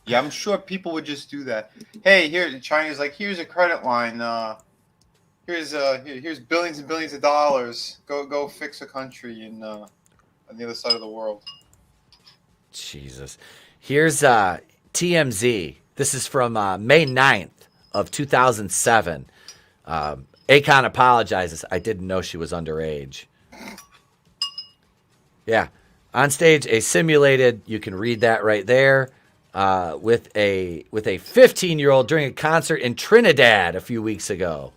Yeah, I'm sure people would just do that. Hey, here China's like, here's a credit line. Here's billions and billions of dollars. Go fix a country on the other side of the world. Jesus. Here's TMZ. This is from May 9th of 2007. Akon apologizes. I didn't know she was underage. Yeah. On stage, a simulated, you can read that right there, with a 15-year-old during a concert in Trinidad a few weeks ago.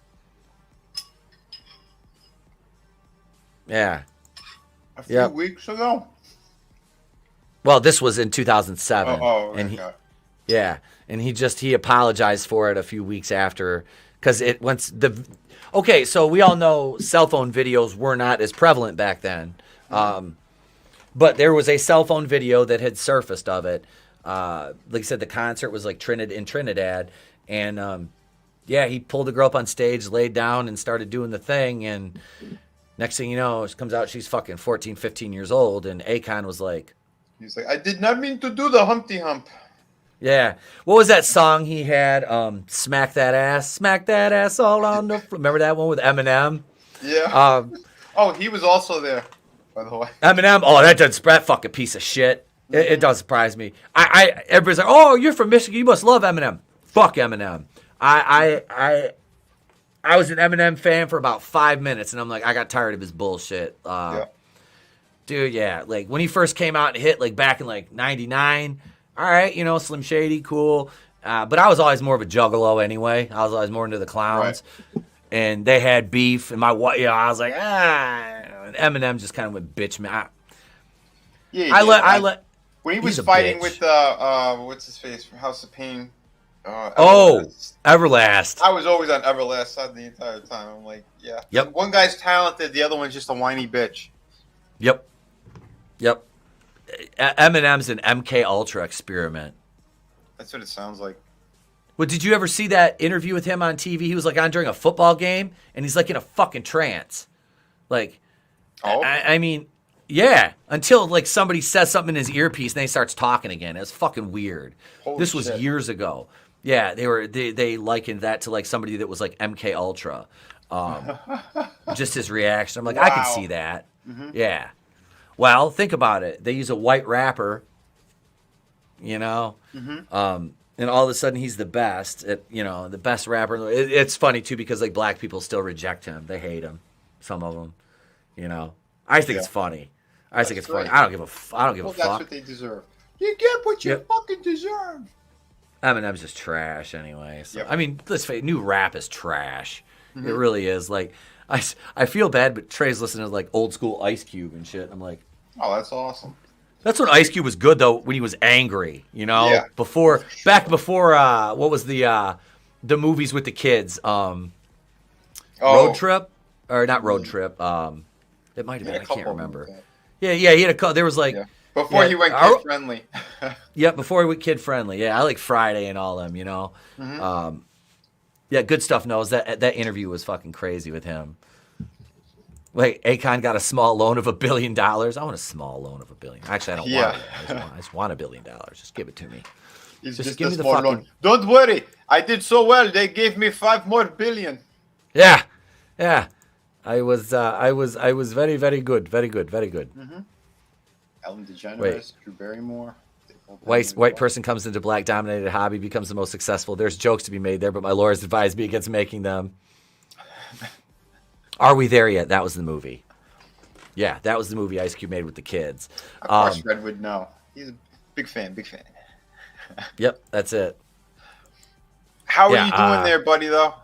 Yeah. A few weeks ago? Well, this was in 2007. And he apologized for it a few weeks after, because okay, so we all know cell phone videos were not as prevalent back then. But there was a cell phone video that had surfaced of it. Like I said, the concert was like in Trinidad. And he pulled the girl up on stage, laid down, and started doing the thing. And next thing you know, it comes out she's fucking 14, 15 years old. And Akon was like... He's like, I did not mean to do the Humpty Hump. Yeah. What was that song he had? Smack that ass all on the floor. Remember that one with Eminem? Yeah. He was also there, by the way. Eminem? Oh, that fucking piece of shit. It does surprise me. Everybody's like, oh, you're from Michigan. You must love Eminem. Fuck Eminem. I was an Eminem fan for about 5 minutes, and I'm like, I got tired of his bullshit. Dude, yeah. Like, when he first came out and hit, like, back in, like, 99, all right, Slim Shady, cool. But I was always more of a juggalo anyway. I was always more into the clowns. Right. And they had beef, and I was like, and Eminem just kind of went bitch me. When he was fighting with what's his face from House of Pain. Everlast. I was always on Everlast side the entire time. I'm like, yeah. Yep. One guy's talented, the other one's just a whiny bitch. Yep. Eminem's an MK Ultra experiment. That's what it sounds like. Well, did you ever see that interview with him on TV? He was like on during a football game, and he's like in a fucking trance. Like, I mean, yeah, until like somebody says something in his earpiece and then he starts talking again. It's fucking weird. This was years ago. Yeah, they likened that to like somebody that was like MK Ultra. Just his reaction. I'm like, wow. I can see that. Mm-hmm. Yeah. Well, think about it. They use a white rapper, Mm-hmm. And all of a sudden he's the best, the best rapper. It's funny too because like black people still reject him. They hate him. Some of them, I think it's funny. I think it's funny. I don't give a fuck. That's what they deserve. You get what you fucking deserve. Eminem's just trash anyway. So, I mean, let's face it, new rap is trash. Mm-hmm. It really is. Like, I feel bad, but Trey's listening to like old school Ice Cube and shit. I'm like, oh, that's awesome. That's when Ice Cube was good though, when he was angry. Yeah. Before what was the movies with the kids? Road Trip or not Road Trip? It might have been. I can't remember. Yeah, he had a couple. There was like before he went kid friendly. Before he went kid friendly. Yeah, I like Friday and all them. Mm-hmm. Good Stuff knows that interview was fucking crazy with him. Wait, Akon got a small loan of $1 billion. I want a small loan of $1 billion. Actually, I don't want it. I just want $1 billion. Just give it to me. Just give a me the small fucking loan. Don't worry. I did so well. They gave me $5 more billion. Yeah. I was very, very good. Very good. Very good. Mm-hmm. Ellen DeGeneres, Drew Barrymore. White person comes into black dominated hobby, becomes the most successful. There's jokes to be made there, but my lawyers advised me against making them. Are we there yet? That was the movie. Yeah, that was the movie Ice Cube made with the kids. Of course, Red would know. He's a big fan. Yep, that's it. How are you doing there, buddy? Though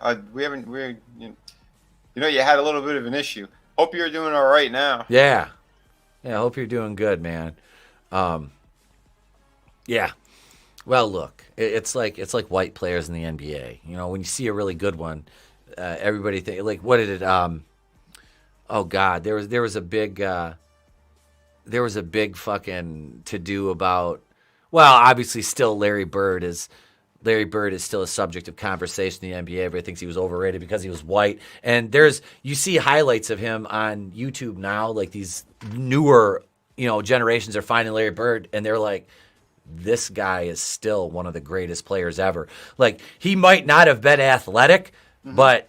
you had a little bit of an issue. Hope you're doing all right now. Yeah. I hope you're doing good, man. Yeah. Well, look, it's like white players in the NBA. You know, when you see a really good one, everybody think like, what did it? Oh God, there was a big fucking to do about. Well, obviously, still Larry Bird is still a subject of conversation in the NBA. Everybody thinks he was overrated because he was white. And you see highlights of him on YouTube now, like these newer, generations are finding Larry Bird, and they're like, this guy is still one of the greatest players ever. Like, he might not have been athletic, but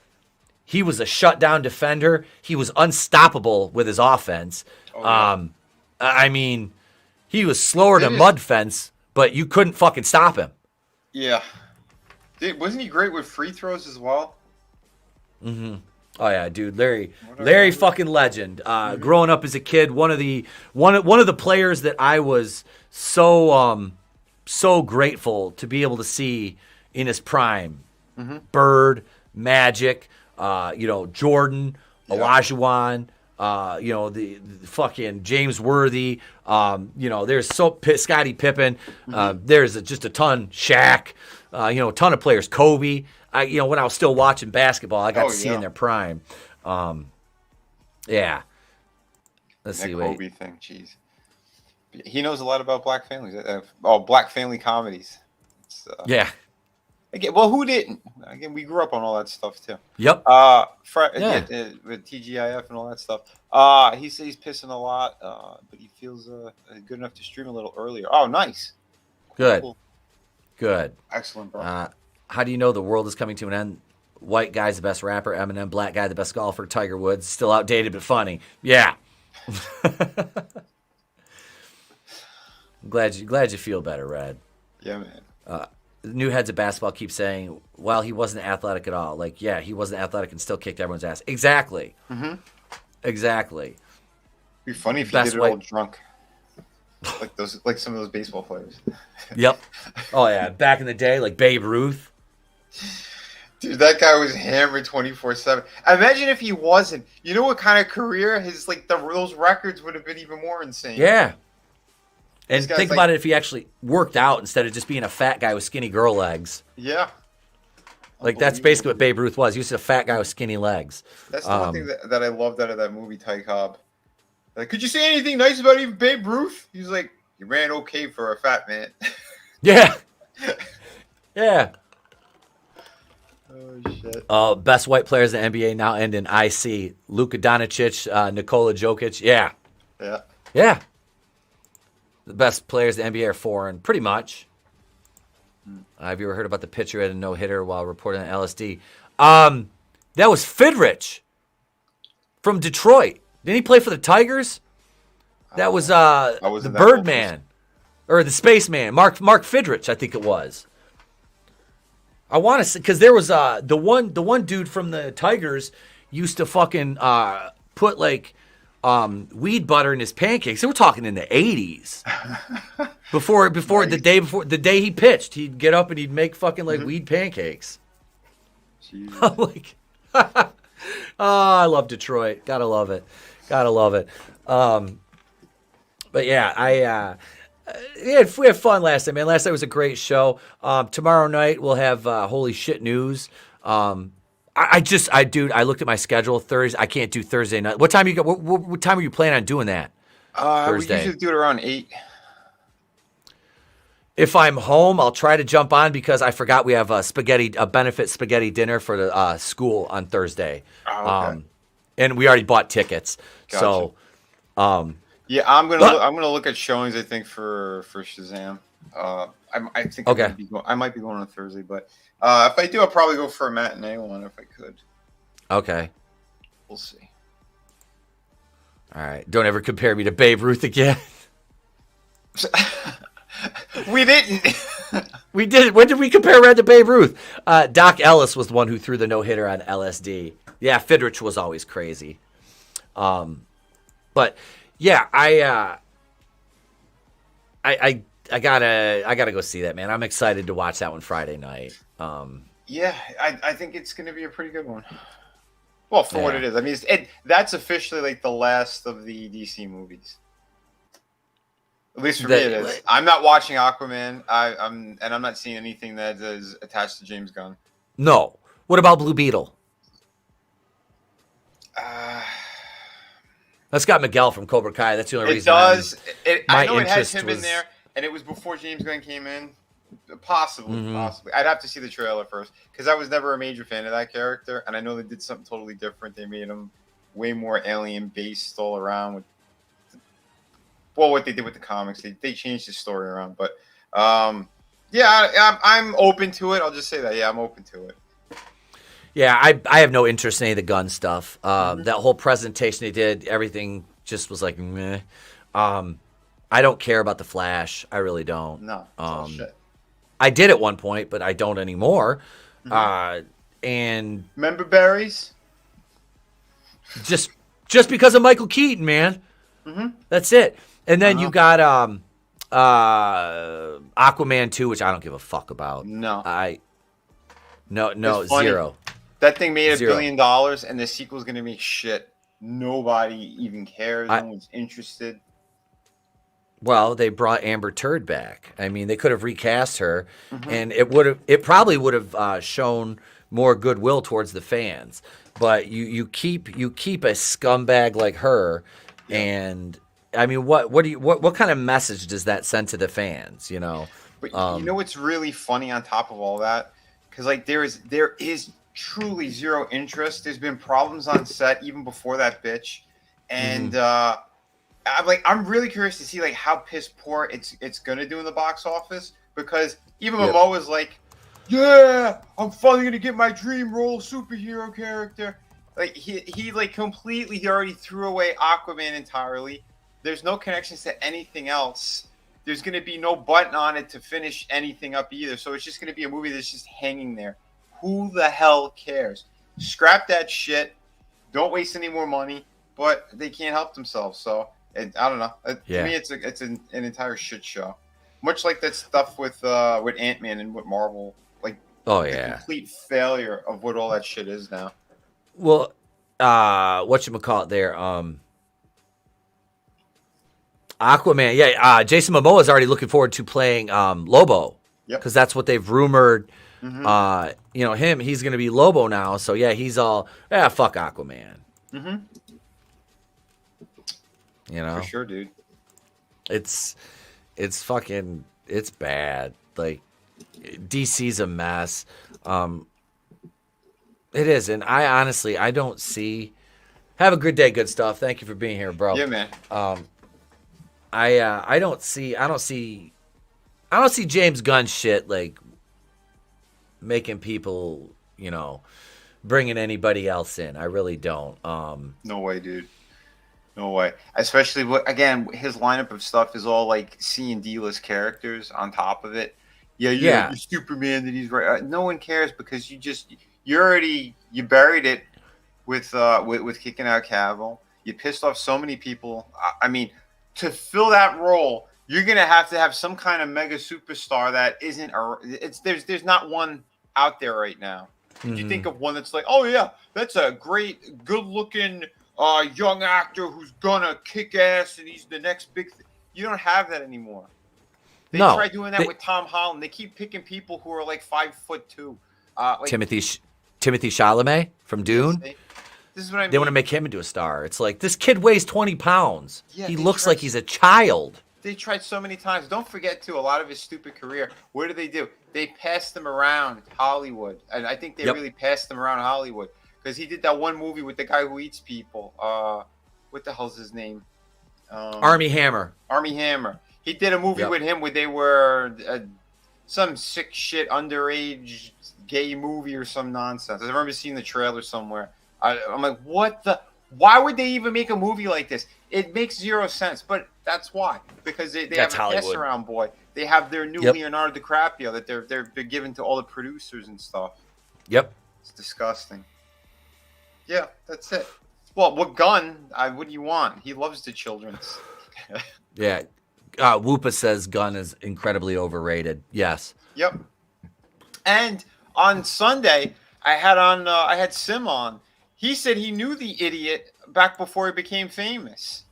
he was a shutdown defender. He was unstoppable with his offense. Oh, yeah. I mean, he was slower than mud fence, but you couldn't fucking stop him. Yeah. Wasn't he great with free throws as well? Mm-hmm. Oh yeah, dude, Larry fucking legend. Growing up as a kid, one of the players that I was so grateful to be able to see in his prime. Mm-hmm. Bird, Magic, Jordan, Olajuwon, the fucking James Worthy, there's Scottie Pippen, there's just a ton, Shaq, a ton of players, Kobe. When I was still watching basketball, I got to see in their prime. Yeah. Let's see. Kobe thing, jeez. He knows a lot about black families. Black family comedies. Yeah. Again, well, who didn't? Again, we grew up on all that stuff too. Yep. With TGIF and all that stuff. He says he's pissing a lot, but he feels good enough to stream a little earlier. Oh, nice. Good. Cool. Good. Excellent, bro. How do you know the world is coming to an end? White guy's the best rapper, Eminem. Black guy the best golfer, Tiger Woods. Still outdated but funny. Yeah. Glad you feel better, Red. Yeah, man. New heads of basketball keep saying, well, he wasn't athletic at all. Like, yeah, he wasn't athletic and still kicked everyone's ass. Exactly. Mm-hmm. Exactly. It'd be funny if he did it all drunk. Like some of those baseball players. Yep. Oh yeah, back in the day, like Babe Ruth. Dude, that guy was hammered 24/7. Imagine if he wasn't. You know what kind of career those records would have been even more insane. Yeah. And think about it if he actually worked out instead of just being a fat guy with skinny girl legs. Yeah. Like, that's basically what Babe Ruth was. He was a fat guy with skinny legs. That's the one thing that I loved out of that movie, Ty Cobb. Like, could you say anything nice about even Babe Ruth? He's like, he ran okay for a fat man. Yeah. Yeah. Oh, shit. Best white players in the NBA now end in IC. Luka Doncic, Nikola Jokic. Yeah. Yeah. Yeah. The best players in the NBA are foreign, pretty much. Have you ever heard about the pitcher at a no-hitter while reporting on LSD? That was Fidrich from Detroit. Didn't he play for the Tigers? That was the Birdman. Or the Spaceman. Mark Fidrich, I think it was. I want to say, because there was the one dude from the Tigers used to fucking put like weed butter in his pancakes. They were talking in the 80s. Before the day he pitched, he'd get up and he'd make fucking like weed pancakes. I'm like, oh, I love Detroit. Gotta love it. But yeah, we had fun last night, man. Last night was a great show. Tomorrow night we'll have Holy Shit News. I looked at my schedule Thursday. I can't do Thursday night. What time you got? What time are you planning on doing that? Thursday. We usually do it around 8. If I'm home, I'll try to jump on because I forgot we have a benefit spaghetti dinner for the school on Thursday. Oh, okay. and we already bought tickets. Gotcha. So, yeah, I'm gonna look at showings. I think for Shazam. I think okay. I might be going on Thursday, but if I do, I'll probably go for a matinee one if I could. Okay. We'll see. All right. Don't ever compare me to Babe Ruth again. We didn't. We did. When did we compare Red to Babe Ruth? Doc Ellis was the one who threw the no-hitter on LSD. Yeah, Fidrich was always crazy. But yeah, I gotta go see that, man. I'm excited to watch that one Friday night. Yeah, I think it's gonna be a pretty good one. Well, for what it is, I mean, that's officially like the last of the DC movies. At least for me, it is. I'm not watching Aquaman. I'm not seeing anything that is attached to James Gunn. No. What about Blue Beetle? That's got Miguel from Cobra Kai. That's the only reason. It does. I know it has him in there, and it was before James Gunn came in. Possibly. I'd have to see the trailer first because I was never a major fan of that character, and I know they did something totally different. They made him way more alien-based all around with. What they did with the comics, they changed the story around, but yeah, I'm open to it. I'll just say that. Yeah, I'm open to it. Yeah, I have no interest in any of the gun stuff. That whole presentation they did, everything just was like meh. I don't care about the Flash. I really don't. No, it's all shit. I did at one point, but I don't anymore. And remember berries? Just because of Michael Keaton, man. That's it. And then you got Aquaman 2, which I don't give a fuck about. No, zero. That thing made $1 billion, and the sequel's gonna make shit. Nobody even cares. No one's interested. Well, they brought Amber Turd back. I mean, they could have recast her, and it probably would have shown more goodwill towards the fans. But you keep a scumbag like her, and I mean, what kind of message does that send to the fans? You know. But you know what's really funny on top of all that? Because like there is truly zero interest. There's been problems on set even before that bitch, and I'm really curious to see like how piss poor it's gonna do in the box office because even Momoa is like, yeah, I'm finally gonna get my dream role superhero character. Like he like completely he already threw away Aquaman entirely. There's no connections to anything else. There's going to be no button on it to finish anything up either. So it's just going to be a movie that's just hanging there. Who the hell cares? Scrap that shit. Don't waste any more money. But they can't help themselves. So I don't know. To me, it's an entire shit show. Much like that stuff with Ant-Man and with Marvel. Like, the complete failure of what all that shit is now. Well, whatchamacallit there? Aquaman, Jason Momoa is already looking forward to playing Lobo because that's what they've rumored. He's going to be Lobo now. So yeah, he's all fuck Aquaman. You know, for sure, dude. It's bad. Like DC's a mess. It is, and I honestly don't see. Have a good day, good stuff. Thank you for being here, bro. Yeah, man. I don't see James Gunn shit like making people, bringing anybody else in. I really don't. No way, dude. No way. Especially again, his lineup of stuff is all like C and D list characters on top of it. You're Superman that he's right. No one cares because you buried it with kicking out Cavill. You pissed off so many people. I mean, to fill that role, you're gonna have to have some kind of mega superstar that isn't. There's not one out there right now. You think of one that's like, oh yeah, that's a great, good-looking young actor who's gonna kick ass and he's the next big thing. You don't have that anymore. They tried doing that with Tom Holland. They keep picking people who are like 5'2". Timothy Chalamet from Dune. This is what I mean. They want to make him into a star. It's like, this kid weighs 20 pounds. Yeah, he looks like he's a child. They tried so many times. Don't forget, too, a lot of his stupid career. What do? They passed him around Hollywood. And I think they really passed him around Hollywood. because he did that one movie with the guy who eats people. What the hell's his name? Army Hammer. Army Hammer. He did a movie with him where they were some sick shit underage gay movie or some nonsense. I remember seeing the trailer somewhere. I'm like, what the? Why would they even make a movie like this? It makes zero sense, but that's why. Because they have a cast around boy. They have their new Leonardo DiCaprio that they're giving to all the producers and stuff. Yep. It's disgusting. Yeah, that's it. Well, what Gunn? What do you want? He loves the children's. Yeah. Whoopa says Gunn is incredibly overrated. Yes. Yep. And on Sunday, I had Sim on. He said he knew the idiot back before he became famous.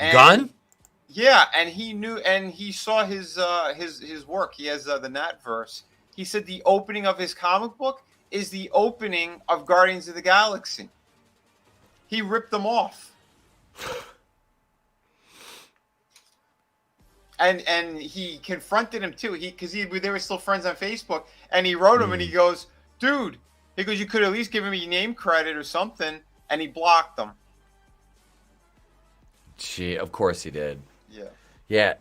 And, Gunn? Yeah, and he knew, and he saw his work. He has the Natverse. He said the opening of his comic book is the opening of Guardians of the Galaxy. He ripped them off. And he confronted him too. Because they were still friends on Facebook, and he wrote him and he goes, "Dude," he goes, "you could at least give me name credit or something," and he blocked them. Gee, of course he did. Yeah. Yeah.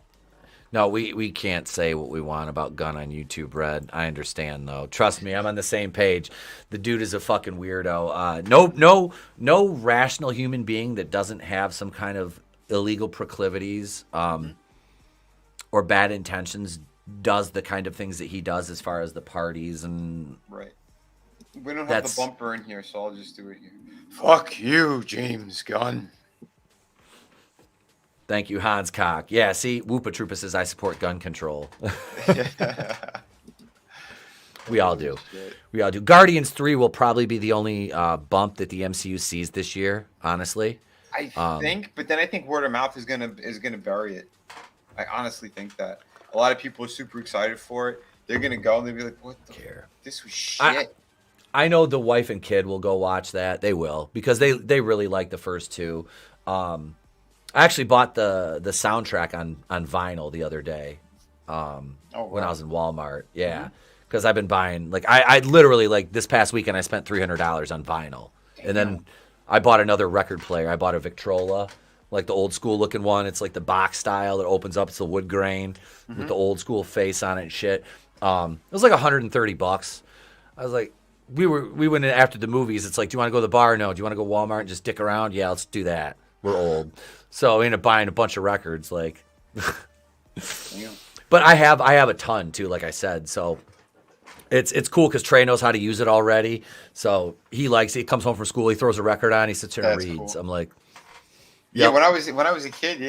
No, we can't say what we want about Gunn on YouTube, Red. I understand though. Trust me, I'm on the same page. The dude is a fucking weirdo. No rational human being that doesn't have some kind of illegal proclivities or bad intentions does the kind of things that he does as far as the parties and right. We don't have the bumper in here, so I'll just do it here. Fuck you, James Gunn. Thank you, Hans Cock. Yeah, see, Whoopa Troopa says I support gun control. We all do. We all do. Guardians 3 will probably be the only bump that the MCU sees this year, honestly. I think, but then I think word of mouth is gonna bury it. I honestly think that. A lot of people are super excited for it. They're gonna go and they'll be like, "What the care? This was shit." I know the wife and kid will go watch that. They will because they really like the first two. I actually bought the soundtrack on vinyl the other day when I was in Walmart. Yeah, because I've been buying I literally this past weekend I spent $300 on vinyl, and then I bought another record player. I bought a Victrola, like the old school looking one. It's like the box style that opens up. It's the wood grain with the old school face on it and shit. It was like $130. I was like, we went in after the movies. It's like, do you want to go to the bar? No. Do you want to go Walmart and just dick around? Yeah, let's do that. We're old. So I ended up buying a bunch of records, but I have a ton too, like I said. So it's cool because Trey knows how to use it already. So he likes it. He comes home from school, he throws a record on, he sits here and reads. Cool. I'm like, yeah. When I was a kid,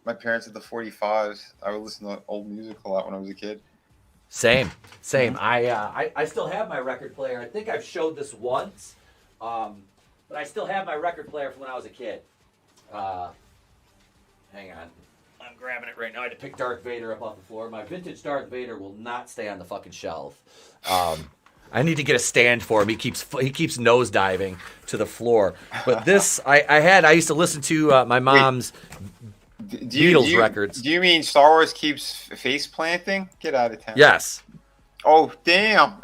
my parents had the 45s. I would listen to old music a lot when I was a kid. Same. I still have my record player. I think I've showed this once, but I still have my record player from when I was a kid. Hang on. I'm grabbing it right now. I had to pick Darth Vader up off the floor. My vintage Darth Vader will not stay on the fucking shelf. I need to get a stand for him. He keeps nosediving to the floor. But this, I used to listen to my mom's Beatles records. Do you mean Star Wars keeps face planting? Get out of town. Yes. Oh, damn.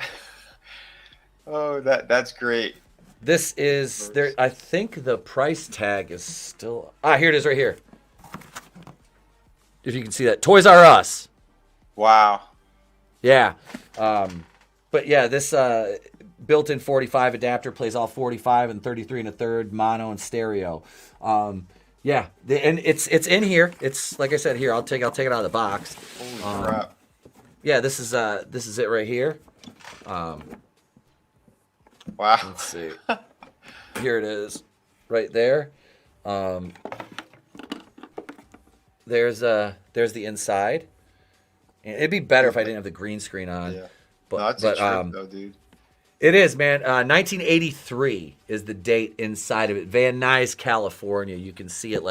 Oh, that's great. This is there. I think the price tag is still. Here it is, right here. If you can see that, Toys R Us. Wow. Yeah, but yeah, this built-in 45 adapter plays all 45 and 33 1/3 mono and stereo. Yeah, and it's in here. It's like I said here. I'll take it out of the box. Holy crap. Yeah, this is it right here. Wow. Let's see. Here it is, right there. There's the inside. And it'd be better if I didn't have the green screen on. Yeah. But no, that's a trip, though, dude. It is, man. 1983 is the date inside of it. Van Nuys, California. You can see it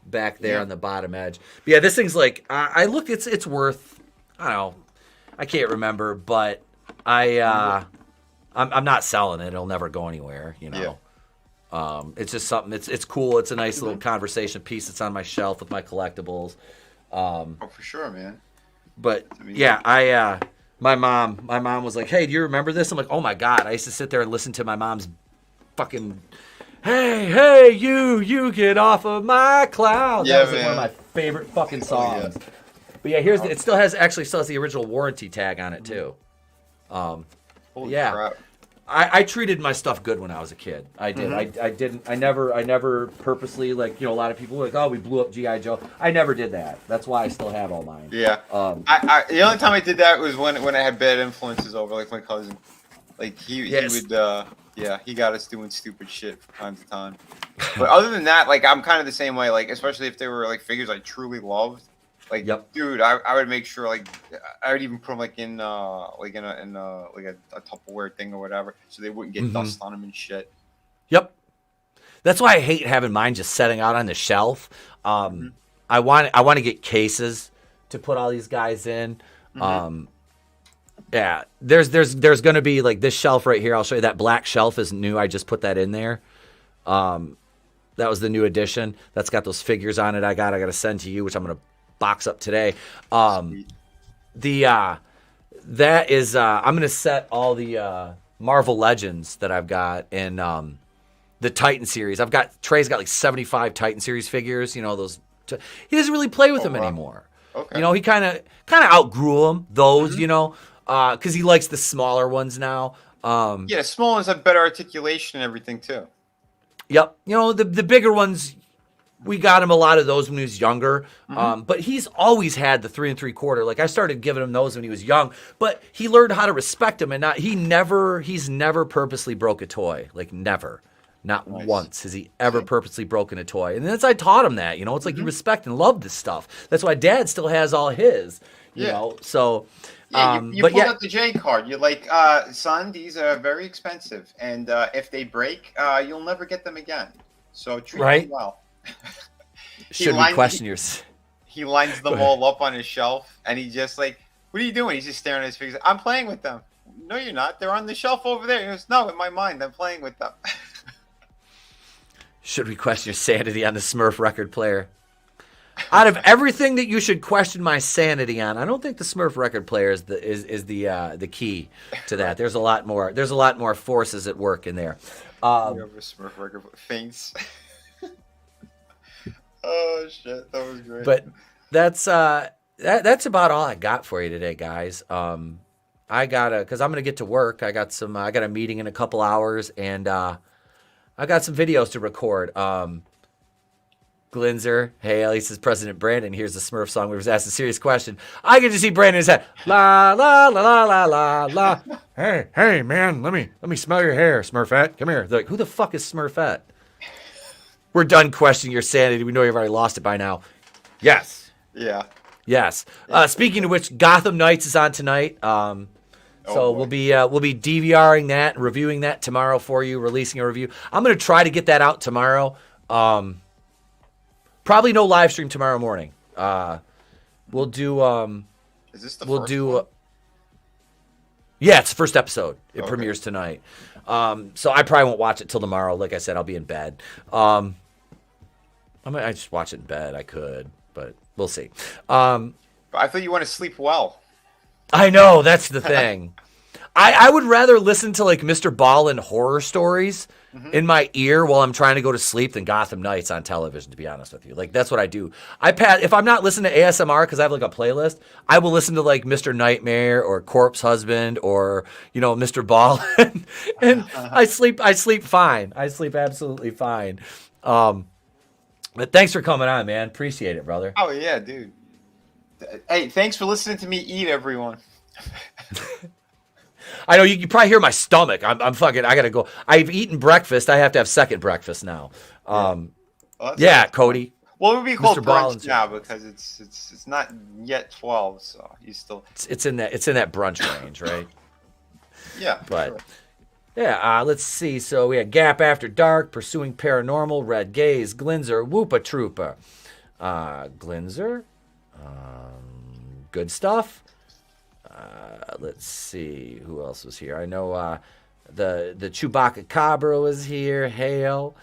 back there on the bottom edge. But yeah, this thing's I looked. It's worth. I don't know. I can't remember, but I'm not selling it. It'll never go anywhere, Yeah. It's just something. It's cool. It's a nice little conversation piece. It's on my shelf with my collectibles. For sure, man. But yeah, My mom was like, "Hey, do you remember this?" I'm like, "Oh my god!" I used to sit there and listen to my mom's fucking, "Hey, you get off of my cloud." Yeah, That was like, man. one of my favorite fucking songs. yeah. But yeah, it still has the original warranty tag on it too. Holy Yeah. crap. I treated my stuff good when I was a kid. I did. I never purposely, like, a lot of people were like, "Oh, we blew up G.I. Joe." I never did that. That's why I still have all mine. Yeah. The only time I did that was when I had bad influences over, like my cousin. Like he would he got us doing stupid shit from time to time. But other than that, like I'm kind of the same way. Like especially if they were like figures I truly loved. Like, dude, I would make sure, like, I would even put them like in a Tupperware thing or whatever, so they wouldn't get dust on them and shit. Yep. That's why I hate having mine just setting out on the shelf. I want to get cases to put all these guys in. Yeah, there's going to be like this shelf right here. I'll show you that black shelf is new. I just put that in there. That was the new addition. That's got those figures on it. I got to send to you, which I'm going to box up today. That is I'm gonna set all the Marvel Legends that I've got in the Titan series. Trey's got like 75 Titan series figures. Those. He doesn't really play with them anymore. Okay. He kind of outgrew them. Those, because he likes the smaller ones now. Yeah, small ones have better articulation and everything too. Yep. The bigger ones. We got him a lot of those when he was younger, but he's always had the 3 3/4. Like I started giving him those when he was young, but he learned how to respect them, and he's never purposely broke a toy. Like never, not once has he ever purposely broken a toy. And that's I taught him that. It's like you respect and love this stuff. That's why Dad still has all his. You know, so. Yeah, you pulled out the J card. You're like, son, these are very expensive, and if they break, you'll never get them again. So treat them well. Should we question yours? He lines them all up on his shelf, and he just like, "What are you doing?" He's just staring at his figures. I'm playing with them. No, you're not. They're on the shelf over there. He goes, "No, in my mind, I'm playing with them." Should we question your sanity on the Smurf record player? Out of everything that you should question my sanity on, I don't think the Smurf record player is the key to that. There's a lot more. There's a lot more forces at work in there. Smurf record faints. Oh shit, that was great. But that's about all I got for you today, guys. Because I'm gonna get to work. I got a meeting in a couple hours, and I got some videos to record. Glinzer, hey, at least it's President Brandon. Here's the Smurf song. We was asked a serious question. I get to see Brandon's head. La la la la la la la. Hey man, let me smell your hair, Smurfette. Come here. They're like, who the fuck is Smurfette? We're done questioning your sanity. We know you've already lost it by now. Yes. Yeah. Yes. Speaking of which, Gotham Knights is on tonight. We'll be DVRing that and reviewing that tomorrow for you, releasing a review. I'm going to try to get that out tomorrow. Probably no live stream tomorrow morning. We'll do. Is this the first one? Yeah, it's the first episode. It premieres tonight. So I probably won't watch it till tomorrow. Like I said, I'll be in bed. I just watch it in bed. I could, but we'll see. But I thought you want to sleep well. I know, that's the thing. I would rather listen to like Mr. Ball and horror stories in my ear while I'm trying to go to sleep than Gotham Knights on television, to be honest with you. Like, that's what I do. If I'm not listening to ASMR because I have like a playlist, I will listen to like Mr. Nightmare or Corpse Husband or, Mr. Ball. and I sleep fine. I sleep absolutely fine. But thanks for coming on, man. Appreciate it, brother. Oh, yeah, dude. Hey, thanks for listening to me eat, everyone. I know you probably hear my stomach. I'm fucking. I gotta go. I've eaten breakfast. I have to have second breakfast now. Cody. Well, it would be called Mr. brunch Ballins, now because it's not yet 12, so you still. It's in that brunch range, right? Yeah. But sure. yeah, let's see. So we had Gap After Dark, Pursuing Paranormal, Red Gaze, Glinzer, Whoopa Troopa, Glinzer, Goodstuff. Let's see who else was here. I know the Chewbacca Cabra was here. Hale,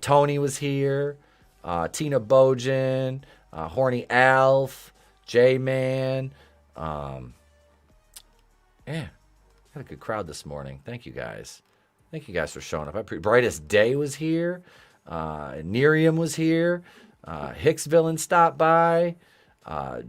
Tony was here. Tina Bojan, Horny Alf, J-Man. Yeah, had a good crowd this morning. Thank you guys. Thank you guys for showing up. Brightest Day was here. Nerium was here. Hicksville stopped by.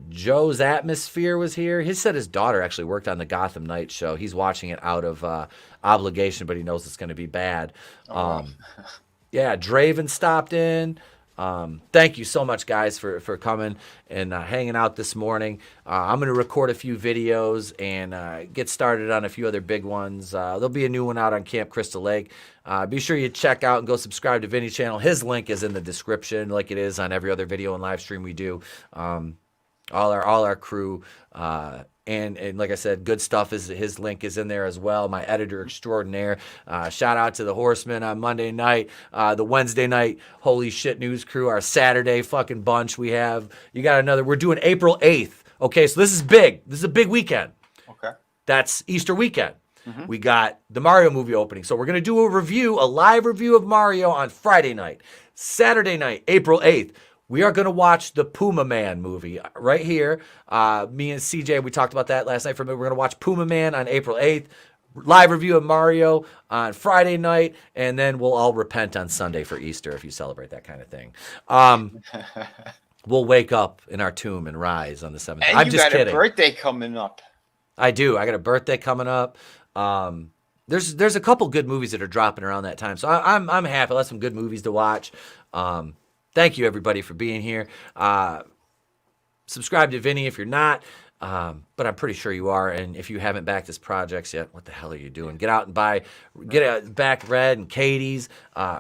Joe's Atmosphere was here. He said his daughter actually worked on the Gotham Night show. He's watching it out of obligation, but he knows it's going to be bad. Yeah, Draven stopped in. Thank you so much, guys, for coming and hanging out this morning. I'm going to record a few videos and get started on a few other big ones. There'll be a new one out on Camp Crystal Lake. Be sure you check out and go subscribe to Vinny's channel. His link is in the description, like it is on every other video and live stream we do. All our crew. And like I said, Goodstuff his link is in there as well. My editor extraordinaire. Shout out to the Horsemen on Monday night, the Wednesday night Holy Shit News crew, our Saturday fucking bunch. We're doing April 8th. Okay, so this is big. This is a big weekend. Okay. That's Easter weekend. Mm-hmm. We got the Mario movie opening. So we're going to do a live review of Mario on Friday night. Saturday night, April 8th. We are going to watch the Puma Man movie right here. Me and CJ, we talked about that last night. We're going to watch Puma Man on April 8th. Live review of Mario on Friday night. And then we'll all repent on Sunday for Easter if you celebrate that kind of thing. We'll wake up in our tomb and rise on the 7th. And I'm you just got kidding. a birthday coming up. I do. I got a birthday coming up. There's a couple good movies that are dropping around that time. So I'm happy. I'll have some good movies to watch. Thank you, everybody, for being here. Subscribe to Vinny if you're not, but I'm pretty sure you are. And if you haven't backed his projects yet, what the hell are you doing? Get out and back Red and Katie's,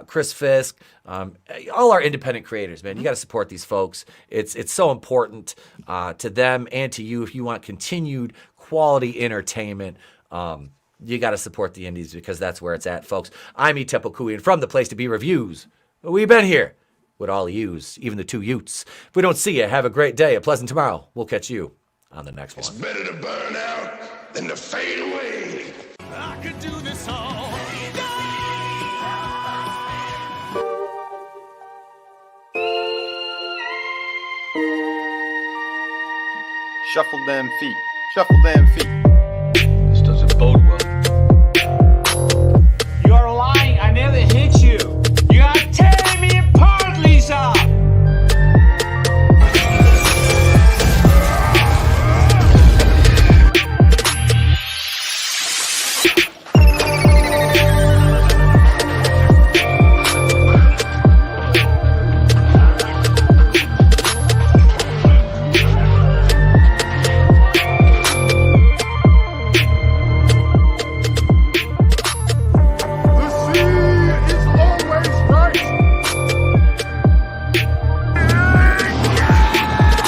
Chris Fisk, all our independent creators, man. You got to support these folks. It's so important to them and to you if you want continued quality entertainment. You got to support the indies because that's where it's at, folks. I'm Etep Okuian from the Place to Be Reviews. We've been here with all yous, even the two Utes. If we don't see you, have a great day, a pleasant tomorrow. We'll catch you on the next one. It's better to burn out than to fade away. I could do this all. Shuffle them feet. Shuffle them feet.